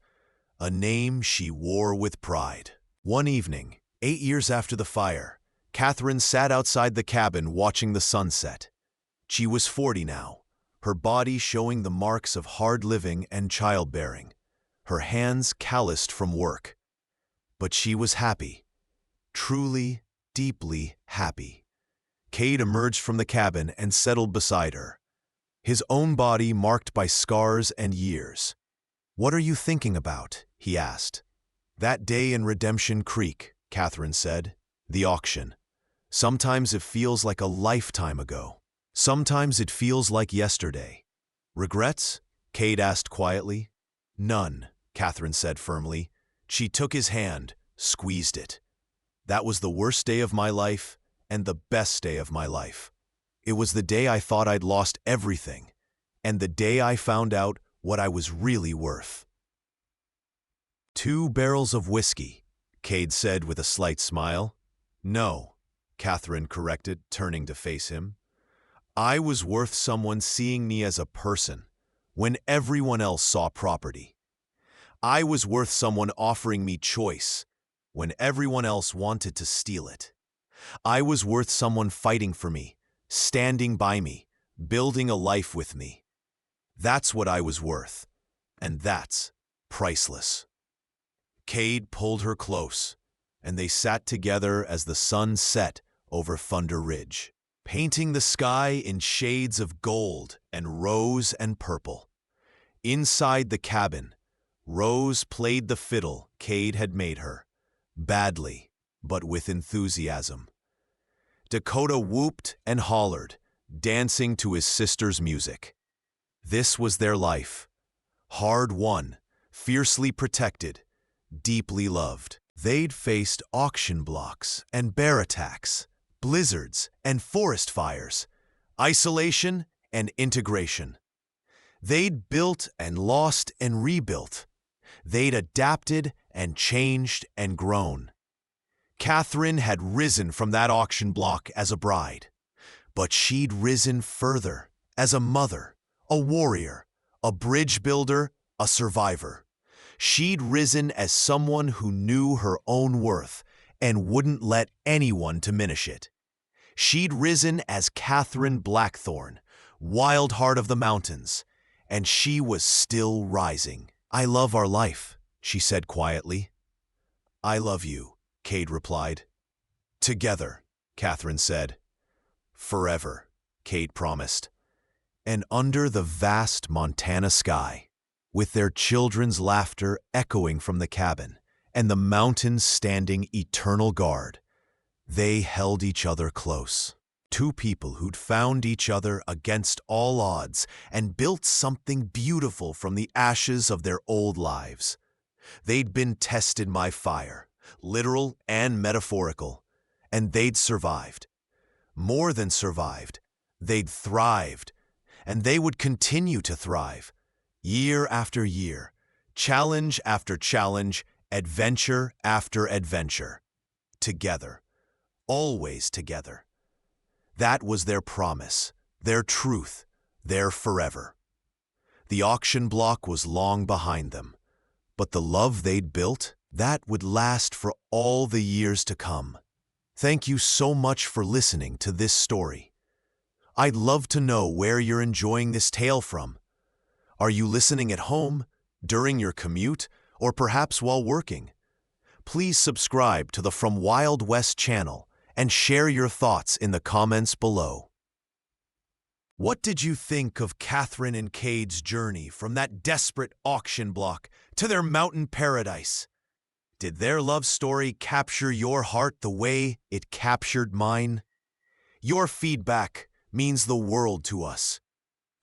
a name she wore with pride. One evening, 8 years after the fire, Catherine sat outside the cabin watching the sunset. She was 40 now, her body showing the marks of hard living and childbearing, her hands calloused from work. But she was happy, truly, deeply happy. Cade emerged from the cabin and settled beside her, his own body marked by scars and years. "What are you thinking about?" he asked. "That day in Redemption Creek," Catherine said. "The auction. Sometimes it feels like a lifetime ago. Sometimes it feels like yesterday." "Regrets?" Cade asked quietly. "None," Catherine said firmly. She took his hand, squeezed it. "That was the worst day of my life and the best day of my life. It was the day I thought I'd lost everything, and the day I found out what I was really worth." 2 barrels of whiskey, Cade said with a slight smile. "No," Catherine corrected, turning to face him. "I was worth someone seeing me as a person, when everyone else saw property. I was worth someone offering me choice, when everyone else wanted to steal it. I was worth someone fighting for me, standing by me, building a life with me. That's what I was worth, and that's priceless." Cade pulled her close, and they sat together as the sun set over Thunder Ridge, painting the sky in shades of gold and rose and purple. Inside the cabin, Rose played the fiddle Cade had made her, badly, but with enthusiasm. Dakota whooped and hollered, dancing to his sister's music. This was their life. Hard-won, fiercely protected, deeply loved. They'd faced auction blocks and bear attacks, blizzards and forest fires, isolation and integration. They'd built and lost and rebuilt. They'd adapted and changed and grown. Catherine had risen from that auction block as a bride, but she'd risen further as a mother, a warrior, a bridge builder, a survivor. She'd risen as someone who knew her own worth and wouldn't let anyone diminish it. She'd risen as Catherine Blackthorne, wild heart of the mountains, and she was still rising. "I love our life," she said quietly. "I love you," Cade replied. "Together," Catherine said. "Forever," Cade promised. And under the vast Montana sky, with their children's laughter echoing from the cabin and the mountains standing eternal guard, they held each other close. 2 people who'd found each other against all odds and built something beautiful from the ashes of their old lives. They'd been tested by fire, literal and metaphorical, and they'd survived. More than survived, they'd thrived, and they would continue to thrive, year after year, challenge after challenge, adventure after adventure. Together, always together. That was their promise, their truth, their forever. The auction block was long behind them, but the love they'd built, that would last for all the years to come. Thank you so much for listening to this story. I'd love to know where you're enjoying this tale from. Are you listening at home, during your commute, or perhaps while working. Please subscribe to the From Wild West channel and share your thoughts in the comments below. What did you think of Catherine and Cade's journey from that desperate auction block to their mountain paradise? Did their love story capture your heart the way it captured mine? Your feedback means the world to us.